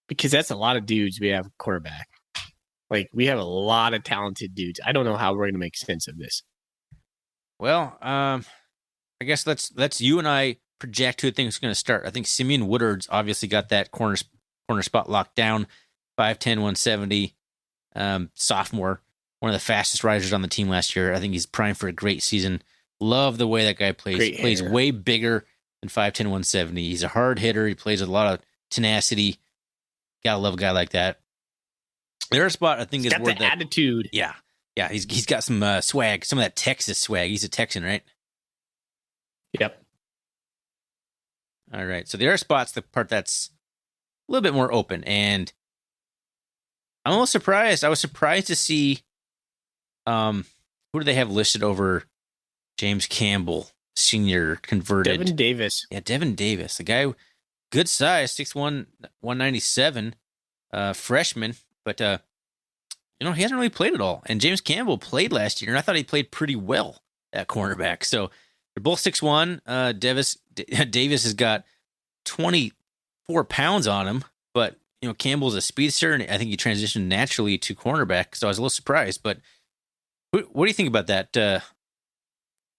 Because that's a lot of dudes we have quarterback. Like, we have a lot of talented dudes. I don't know how we're going to make sense of this. Well, I guess let's you and I project who I think is going to start. I think Simeon Woodard's obviously got that corner spot locked down. 5'10", 170, sophomore, one of the fastest riders on the team last year. I think he's primed for a great season. Love the way that guy plays. He plays way bigger than 5'10", 170. He's a hard hitter. He plays with a lot of tenacity. Gotta love a guy like that. Their spot, I think, he's got the attitude. Yeah. He's got some swag, some of that Texas swag. He's a Texan, right? Yep. All right. So the other spot's the part that's a little bit more open, and I'm a little surprised. I was surprised to see who do they have listed over James Campbell, senior, converted. Devin Davis. Yeah, Devin Davis. The guy, good size, 6'1", 197, freshman, but he hasn't really played at all. And James Campbell played last year, and I thought he played pretty well at cornerback. So they're both 6'1". Davis has got 24 pounds on him, but Campbell's a speedster, and I think he transitioned naturally to cornerback. So I was a little surprised. But what do you think about that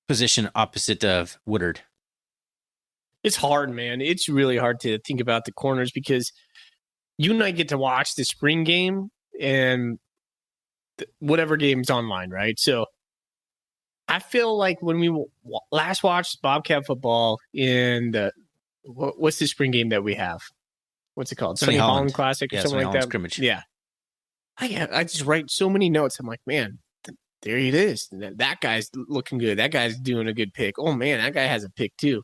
position opposite of Woodard? It's hard, man. It's really hard to think about the corners, because you and I get to watch the spring game and whatever game's online, right? So I feel like when we last watched Bobcat football in what's the spring game that we have? What's it called? Sunny Holland Classic or something like that? Scrimmage. Yeah. I just write so many notes. I'm like, man, there it is. That guy's looking good. That guy's doing a good pick. Oh man, that guy has a pick too.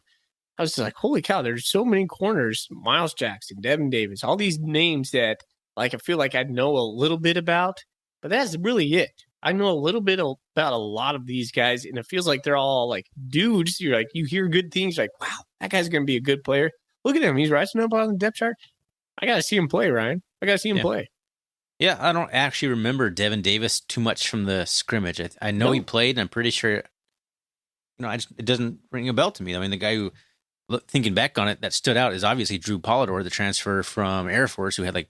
I was just like, holy cow, there's so many corners. Miles Jackson, Devin Davis, all these names that like I feel like I know a little bit about, but that's really it. I know a little bit about a lot of these guys, and it feels like they're all like dudes. You're like, you hear good things, like, wow, that guy's gonna be a good player. Look at him, he's rising up on the depth chart. I gotta see him play, Ryan. I gotta see him play. Yeah, I don't actually remember Devin Davis too much from the scrimmage. I know he played, and I'm pretty sure, it doesn't ring a bell to me. I mean, the guy who, thinking back on it, that stood out is obviously Drew Polidor, the transfer from Air Force, who had 3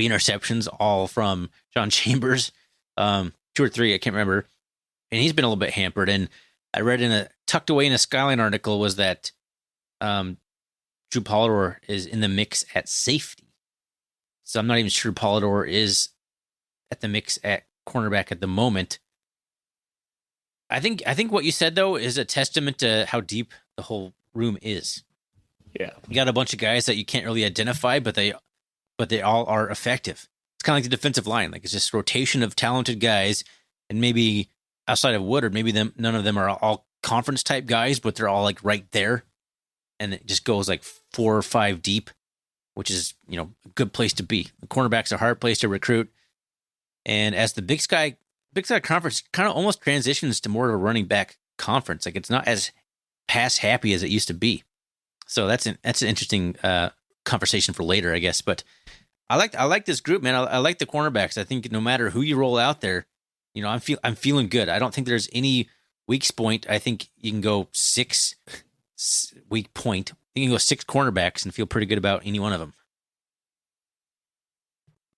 interceptions, all from John Chambers, 2 or 3, I can't remember. And he's been a little bit hampered. And I read tucked away in a Skyline article was that Drew Polidor is in the mix at safety. So I'm not even sure Polidor is at the mix at cornerback at the moment. I think what you said, though, is a testament to how deep the whole room is. Yeah. You got a bunch of guys that you can't really identify, but they all are effective. It's kind of like the defensive line. Like, it's just rotation of talented guys, and maybe outside of Woodard, maybe none of them are all conference type guys, but they're all like right there. And it just goes like 4 or 5 deep, which is, a good place to be. The cornerback's a hard place to recruit. And as the Big Sky Conference kind of almost transitions to more of a running back conference, like it's not as pass happy as it used to be. So that's an interesting conversation for later, I guess. But I like this group, man. I like the cornerbacks. I think no matter who you roll out there, I'm feeling good. I don't think there's any weak point. I think you can go 6 weak point. You can go 6 cornerbacks and feel pretty good about any one of them.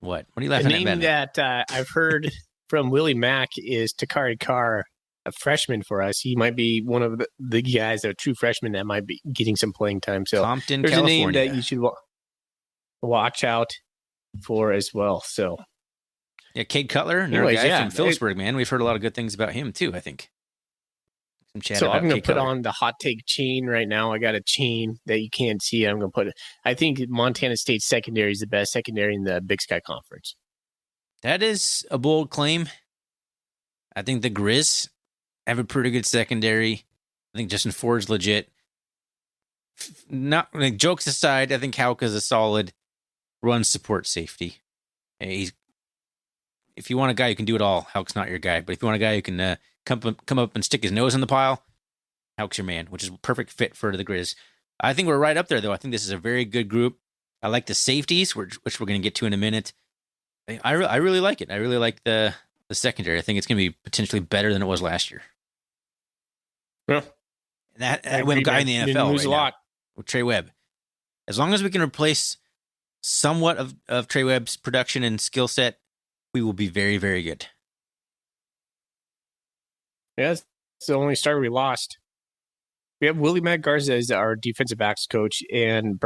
What are you laughing at? The name that I've heard from Willie Mack is Takari Carr, a freshman for us. He might be one of the guys, a true freshman that might be getting some playing time. So Compton, there's California. a name that you should watch out for as well. So yeah, Cade Cutler, another guy from Phillipsburg, man. We've heard a lot of good things about him too, I think. So I'm going to put on the hot take chain right now. I got a chain that you can't see. I'm going to put it. I think Montana State secondary is the best secondary in the Big Sky Conference. That is a bold claim. I think the Grizz have a pretty good secondary. I think Justin Ford's legit. Not jokes aside, I think Hauka's a solid run support safety. If you want a guy who can do it all, Hauck's not your guy. But if you want a guy who can come up and stick his nose in the pile, Hauck's your man, which is a perfect fit for the Grizz. I think we're right up there, though. I think this is a very good group. I like the safeties, which we're going to get to in a minute. I really like it. I really like the secondary. I think it's going to be potentially better than it was last year. Yeah. We have a guy in the NFL right now with Trey Webb. As long as we can replace somewhat of Trey Webb's production and skill set, we will be very, very good. Yeah, that's the only starter we lost. We have Willie Matt Garza as our defensive backs coach, and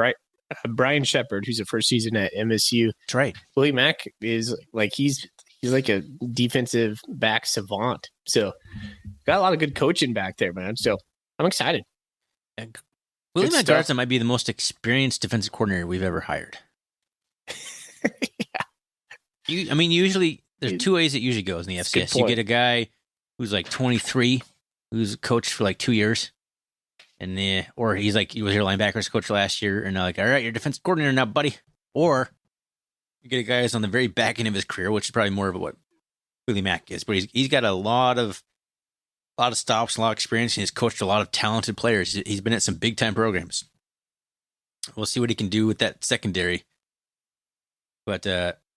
Brian Shepard, who's the first season at MSU. That's right. Willie Mack is like he's like a defensive back savant. So got a lot of good coaching back there, man. So I'm excited. Willie Matt Garza might be the most experienced defensive coordinator we've ever hired. Yeah. Usually there's 2 ways it usually goes in the FCS. You get a guy who's like 23, who's coached for like 2 years, and or he was your linebackers coach last year, and they're like, all right, you're defensive coordinator now, buddy. Or you get a guy who's on the very back end of his career, which is probably more of what Willie Mack is, but he's got a lot of stops, a lot of experience, and he's coached a lot of talented players. He's been at some big time programs. We'll see what he can do with that secondary. But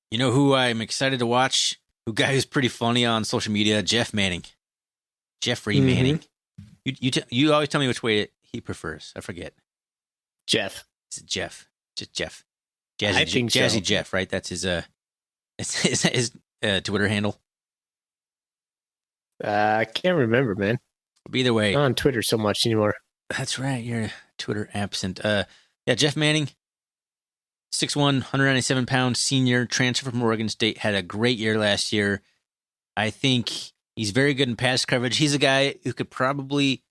you know who I'm excited to watch? Guy who's pretty funny on social media, Jeff Manning. Jeffrey Manning. You always tell me which way he prefers. I forget. Jeff. It's Jeff. Just Jeff. Jazzy Jeff, right? That's his his Twitter handle. I can't remember, man. But either way, not on Twitter so much anymore. That's right. You're Twitter absent. Yeah, Jeff Manning, 6'1", 197 pounds, senior, transfer from Oregon State, had a great year last year. I think he's very good in pass coverage. He's a guy who could probably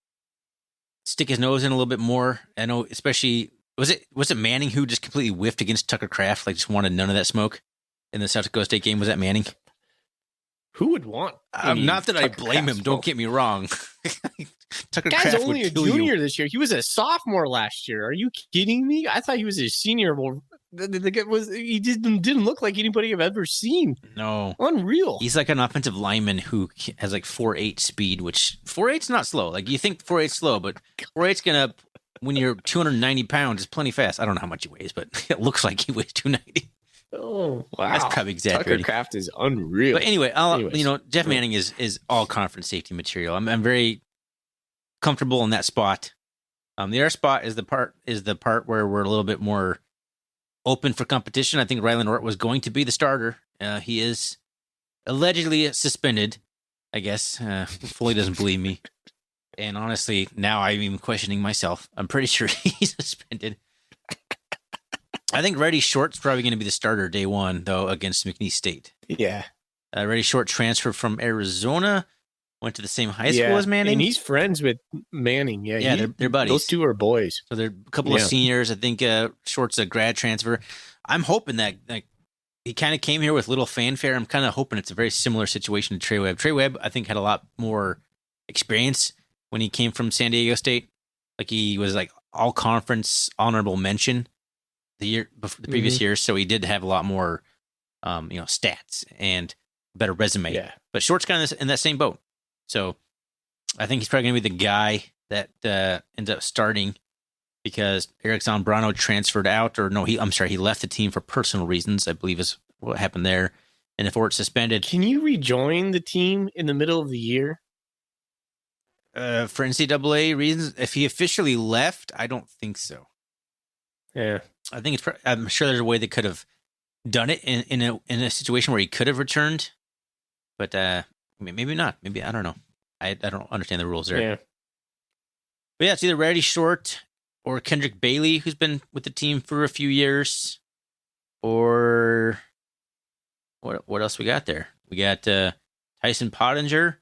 stick his nose in a little bit more. I know, especially was it Manning who just completely whiffed against Tucker Kraft, like just wanted none of that smoke? in the South Dakota State game was at Manning. Who would want? Not that I Tucker blame Kraft's him. Don't fault? get me wrong. Tucker Guy's Kraft only a would kill junior you. this year. He was a sophomore last year. Are you kidding me? I thought he was a senior. Well, the guy he didn't look like anybody I've ever seen. No. Unreal. He's like an offensive lineman who has like 4.8 speed, which 4.8's not slow. Like you think 4.8's slow, but 4.8's gonna, when you're 290 pounds, is plenty fast. I don't know how much he weighs, but it looks like he weighs 290. Oh, wow. That's probably exaggerating. Tucker Kraft is unreal. But anyway, Jeff Manning is all conference safety material. I'm very comfortable in that spot. The other spot is the part where we're a little bit more open for competition. I think Ryland Ort was going to be the starter. He is allegedly suspended, I guess. Foley doesn't believe me. And honestly, now I'm even questioning myself. I'm pretty sure he's suspended. I think Reddy Short's probably going to be the starter day one, though, against McNeese State. Yeah. Reddy Short transferred from Arizona, went to the same high school as Manning. And he's friends with Manning. Yeah, they're buddies. Those two are boys. So they're a couple of seniors. I think Short's a grad transfer. I'm hoping that he kind of came here with little fanfare. I'm kind of hoping it's a very similar situation to Trey Webb. Trey Webb, I think, had a lot more experience when he came from San Diego State. Like he was like all conference honorable mention the previous year, so he did have a lot more, stats and better resume. Yeah. But Short's kind of in that same boat, so I think he's probably going to be the guy that ends up starting because Eric Zambrano transferred out, he left the team for personal reasons. I believe is what happened there. And if Ort's suspended, can you rejoin the team in the middle of the year? For NCAA reasons, if he officially left, I don't think so. Yeah. I think I'm sure there's a way they could have done it in a situation where he could have returned, but maybe not. Maybe I don't know. I don't understand the rules there. Yeah. But yeah, it's either Reddy Short or Kendrick Bailey, who's been with the team for a few years, or what else we got there? We got Tyson Pottinger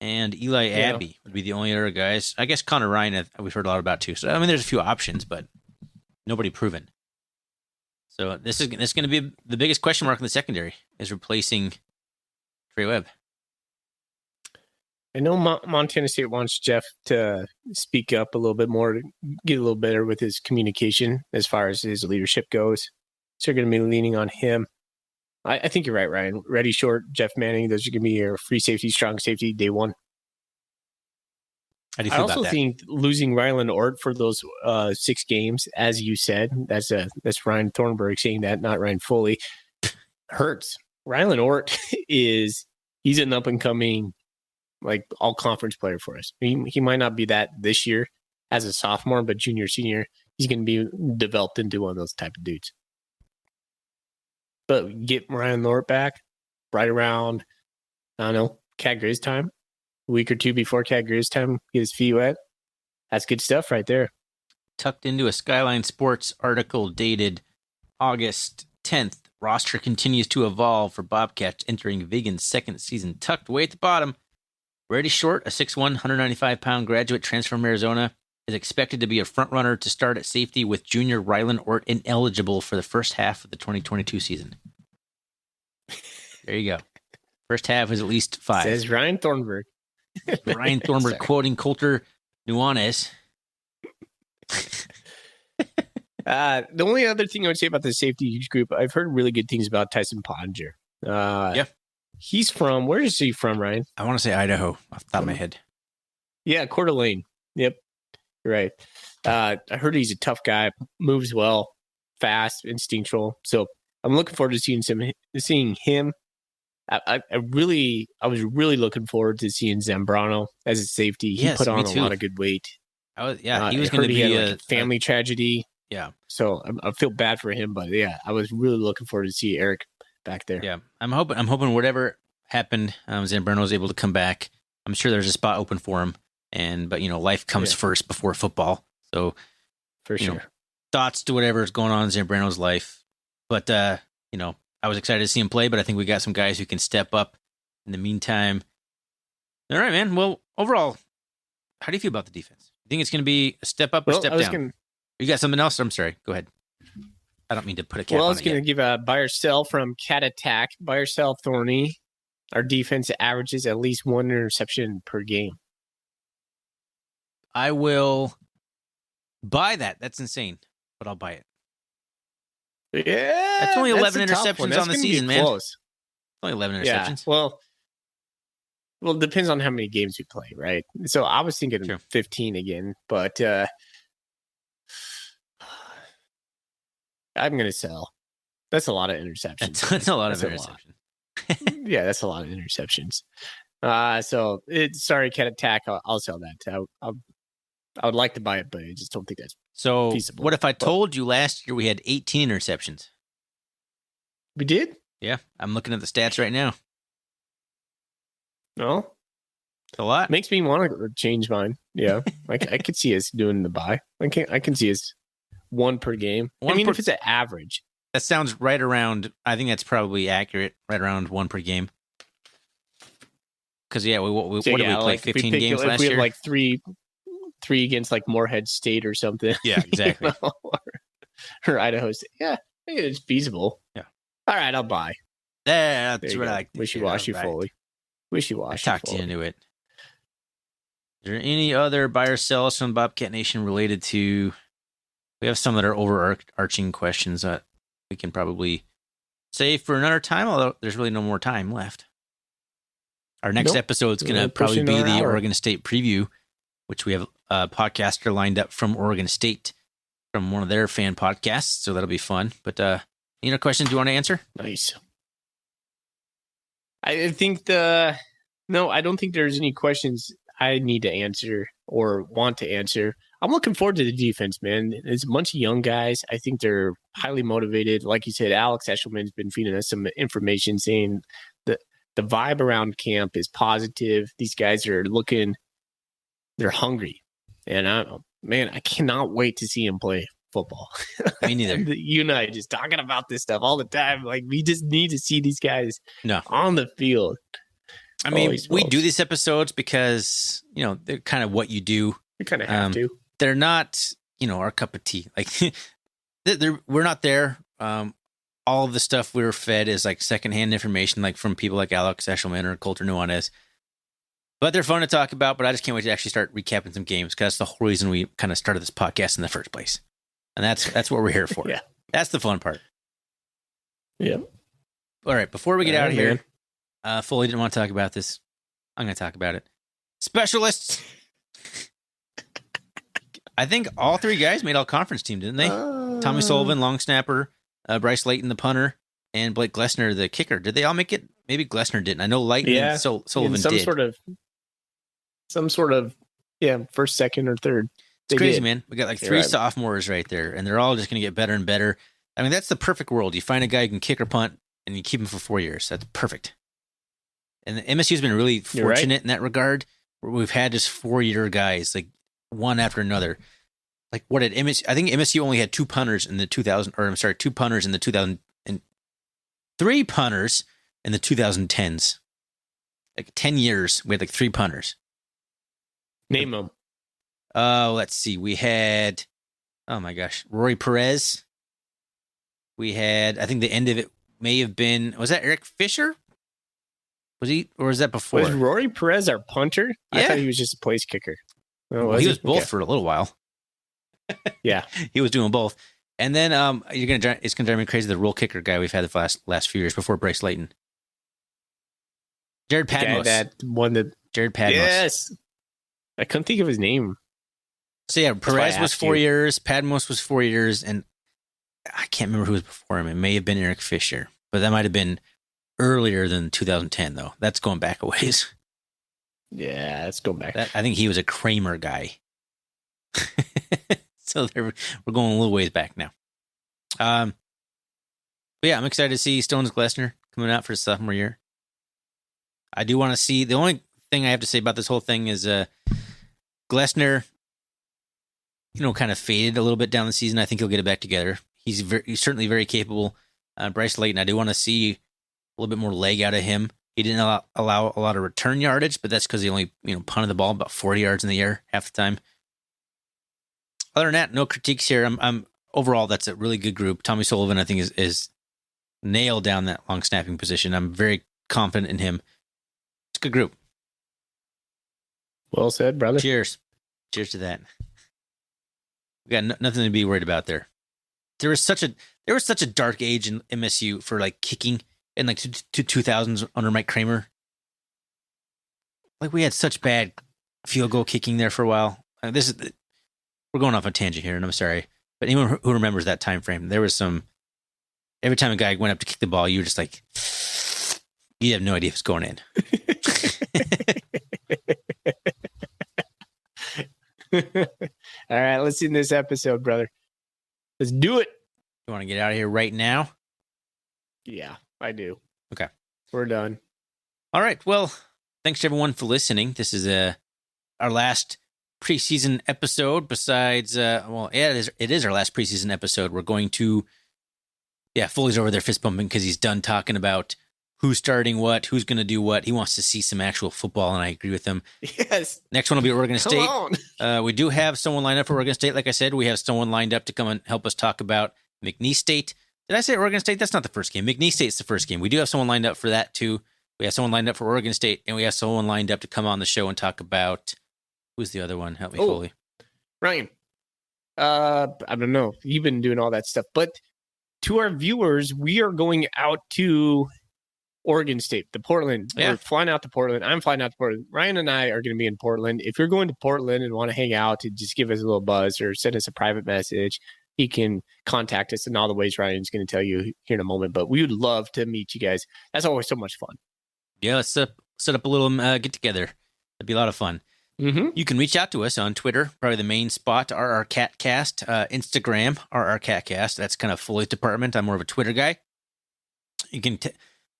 and Eli Abbey would be the only other guys. I guess Connor Ryan we've heard a lot about too. So I mean, there's a few options, but nobody proven. So this is going to be the biggest question mark in the secondary is replacing Trey Webb. I know Montana State wants Jeff to speak up a little bit more, to get a little better with his communication as far as his leadership goes. So they're going to be leaning on him. I think you're right, Ryan. Reddy Short, Jeff Manning, those are going to be your free safety, strong safety, day one. How do you feel about that? I also think losing Ryland Ort for those 6 games, as you said, that's Ryan Thornburg saying that, not Ryan Foley, hurts. Ryland Ort he's an up and coming, like all conference player for us. He might not be that this year as a sophomore, but junior, senior, he's going to be developed into one of those type of dudes. But get Ryan Ort back right around, I don't know, Cat Grizz time. A week or two before Cat Grizz time, get his feet wet. That's good stuff right there. Tucked into a Skyline Sports article dated August 10th, roster continues to evolve for Bobcats entering Vigen's second season. Tucked way at the bottom, Reddy Short, a 6'1", 195-pound graduate transfer from Arizona, is expected to be a front-runner to start at safety with junior Ryland Ort ineligible for the first half of the 2022 season. There you go. First half is at least 5. Says Ryan Thornburg. Ryan Thornburg quoting Coulter Nuanez. The only other thing I would say about the safety group, I've heard really good things about Tyson Pottinger. Yeah. He's from, where is he from, Ryan? I want to say Idaho off the top of my head. Yeah, Coeur d'Alene. Yep. You're right. I heard he's a tough guy, moves well, fast, instinctual. So I'm looking forward to seeing him. I was really looking forward to seeing Zambrano as a safety. He put on a lot of good weight. He was going to be a family tragedy. Yeah. So I feel bad for him, but yeah, I was really looking forward to see Eric back there. Yeah. I'm hoping whatever happened, Zambrano was able to come back. I'm sure there's a spot open for him. But life comes first before football. So for sure. Thoughts to whatever is going on in Zambrano's life. But I was excited to see him play, but I think we got some guys who can step up in the meantime. All right, man. Well, overall, how do you feel about the defense? You think it's going to be a step up or step down? You got something else? I'm sorry. Go ahead. I don't mean to put a cap Well, I on was it going yet. to give a buy or sell from Cat Attack. Buy or sell Thorny. Our defense averages at least 1 interception per game. I will buy that. That's insane, but I'll buy it. Yeah, That's only 11 a tough one. interceptions That's on the gonna be season, man. close. Only 11 Yeah. interceptions. Well, it depends on how many games we play, right? So I was thinking True. 15 again, but I'm going to sell. That's a lot of interceptions. That's a lot of That's a interceptions. Yeah, that's a lot of interceptions. Sorry, Cat Attack. I'll sell that. I would like to buy it, but I just don't think that's So feasible. what if I told you last year we had 18 interceptions? We did? Yeah, I'm looking at the stats right now. No, It's a lot. makes me want to change mine. Yeah, I could see us doing the buy. I can see us 1 per game. If it's an average. That sounds right around. I think that's probably accurate. Right around 1 per game. Because what did we play? 15 games last we year. Have like three against like Moorhead State or something. Yeah, exactly. or Idaho State. Yeah, I think it's feasible. Yeah. All right, I'll buy. That's what I like. Wishy-washy fully. Wishy-washy. I talked you into it. Is there any other buy or sells from Bobcat Nation related to? We have some that are overarching questions that we can probably save for another time, although there's really no more time left. Our next episode is going to probably be the Oregon State preview, which we have a podcaster lined up from Oregon State from one of their fan podcasts, so that'll be fun. But any other questions you want to answer? Nice. I think I don't think there's any questions I need to answer or want to answer. I'm looking forward to the defense, man. It's a bunch of young guys. I think they're highly motivated. Like you said, Alex Eshelman's been feeding us some information saying that the vibe around camp is positive. These guys are they're hungry. And I cannot wait to see him play football. Me neither. You and I just talking about this stuff all the time. Like, we just need to see these guys on the field. I mean, we do these episodes because, they're kind of what you do. We kind of have to. They're not, our cup of tea. Like, we're not there. All of the stuff we're fed is like secondhand information, like from people like Alex Eshelman or Coulter Nuanez. But they're fun to talk about, but I just can't wait to actually start recapping some games because that's the whole reason we kind of started this podcast in the first place. And that's what we're here for. Yeah. That's the fun part. Yeah. All right. Before we get out of here, Foley didn't want to talk about this. I'm going to talk about it. Specialists. I think all 3 guys made all conference team, didn't they? Tommy Sullivan, long snapper, Bryce Layton, the punter, and Blake Glessner, the kicker. Did they all make it? Maybe Glessner didn't. I know Layton and Sullivan did. Some sort of, first, second, or third. It's crazy, man. We got like 3 sophomores right there, and they're all just going to get better and better. I mean, that's the perfect world. You find a guy who can kick or punt, and you keep him for 4 years. That's perfect. And the MSU's been really fortunate in that regard, where we've had just 4-year guys, like one after another. Like, what did MSU? I think MSU only had 2 punters in the 2 punters in the 2000, and 3 punters in the 2010s. Like 10 years, we had like 3 punters. Name them. Let's see. We had, oh my gosh, Rory Perez. We had, I think the end of it may have been, was that Eric Fisher? Was he, or was that before? Was Rory Perez our punter? Yeah. I thought he was just a place kicker. Well, he was both for a little while. Yeah. He was doing both. And then it's gonna drive me crazy, the roll kicker guy we've had the last few years before Bryce Layton. Jared Padmos. Jared Padmos. Yes. I couldn't think of his name. So yeah, Perez was 4 years, Padmos was 4 years, and I can't remember who was before him. It may have been Eric Fisher, but that might have been earlier than 2010, though. That's going back a ways. Yeah, let's go back. I think he was a Kramer guy. So we're going a little ways back now. But yeah, I'm excited to see Stones Glessner coming out for his sophomore year. I do want to see, the only thing I have to say about this whole thing is Glessner, kind of faded a little bit down the season. I think he'll get it back together. He's certainly very capable. Bryce Layton, I do want to see a little bit more leg out of him. He didn't allow a lot of return yardage, but that's because he only punted the ball about 40 yards in the air half the time. Other than that, no critiques here. I'm overall, that's a really good group. Tommy Sullivan, I think, is nailed down that long snapping position. I'm very confident in him. It's a good group. Well said, brother. Cheers. Cheers to that. We got nothing to be worried about there. There was such a dark age in MSU for like kicking in like 2000s under Mike Kramer. Like we had such bad field goal kicking there for a while. We're going off a tangent here, and I'm sorry, but anyone who remembers that time frame, there was some. Every time a guy went up to kick the ball, you were just like, you have no idea if it's going in. All right, let's end this episode, brother. Let's do it. You want to get out of here right now? Yeah, I do. Okay. We're done. All right. Well, thanks to everyone for listening. This is our last preseason episode. Besides, it is our last preseason episode. We're going to, Foley's over there fist bumping because he's done talking about who's starting what, who's going to do what. He wants to see some actual football, and I agree with him. Yes. Next one will be Oregon State. Come on. We do have someone lined up for Oregon State. Like I said, we have someone lined up to come and help us talk about McNeese State. Did I say Oregon State? That's not the first game. McNeese State's the first game. We do have someone lined up for that, too. We have someone lined up for Oregon State, and we have someone lined up to come on the show and talk about, who's the other one? Help me, Foley. Ryan. I don't know. You've been doing all that stuff. But to our viewers, we are going out to Oregon State, the Portland. Yeah. We're flying out to Portland. I'm flying out to Portland. Ryan and I are going to be in Portland. If you're going to Portland and want to hang out, and just give us a little buzz or send us a private message. He can contact us in all the ways Ryan's going to tell you here in a moment. But we would love to meet you guys. That's always so much fun. Yeah, let's set up a little get-together. That'd be a lot of fun. Mm-hmm. You can reach out to us on Twitter, probably the main spot, RRCatcast, Instagram, RRCatcast. That's kind of Foley's department. I'm more of a Twitter guy. You can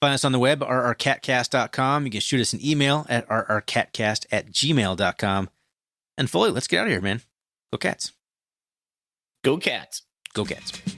find us on the web, rrcatcast.com. You can shoot us an email at rrcatcast@gmail.com. And Foley, let's get out of here, man. Go Cats. Go Cats. Go Cats.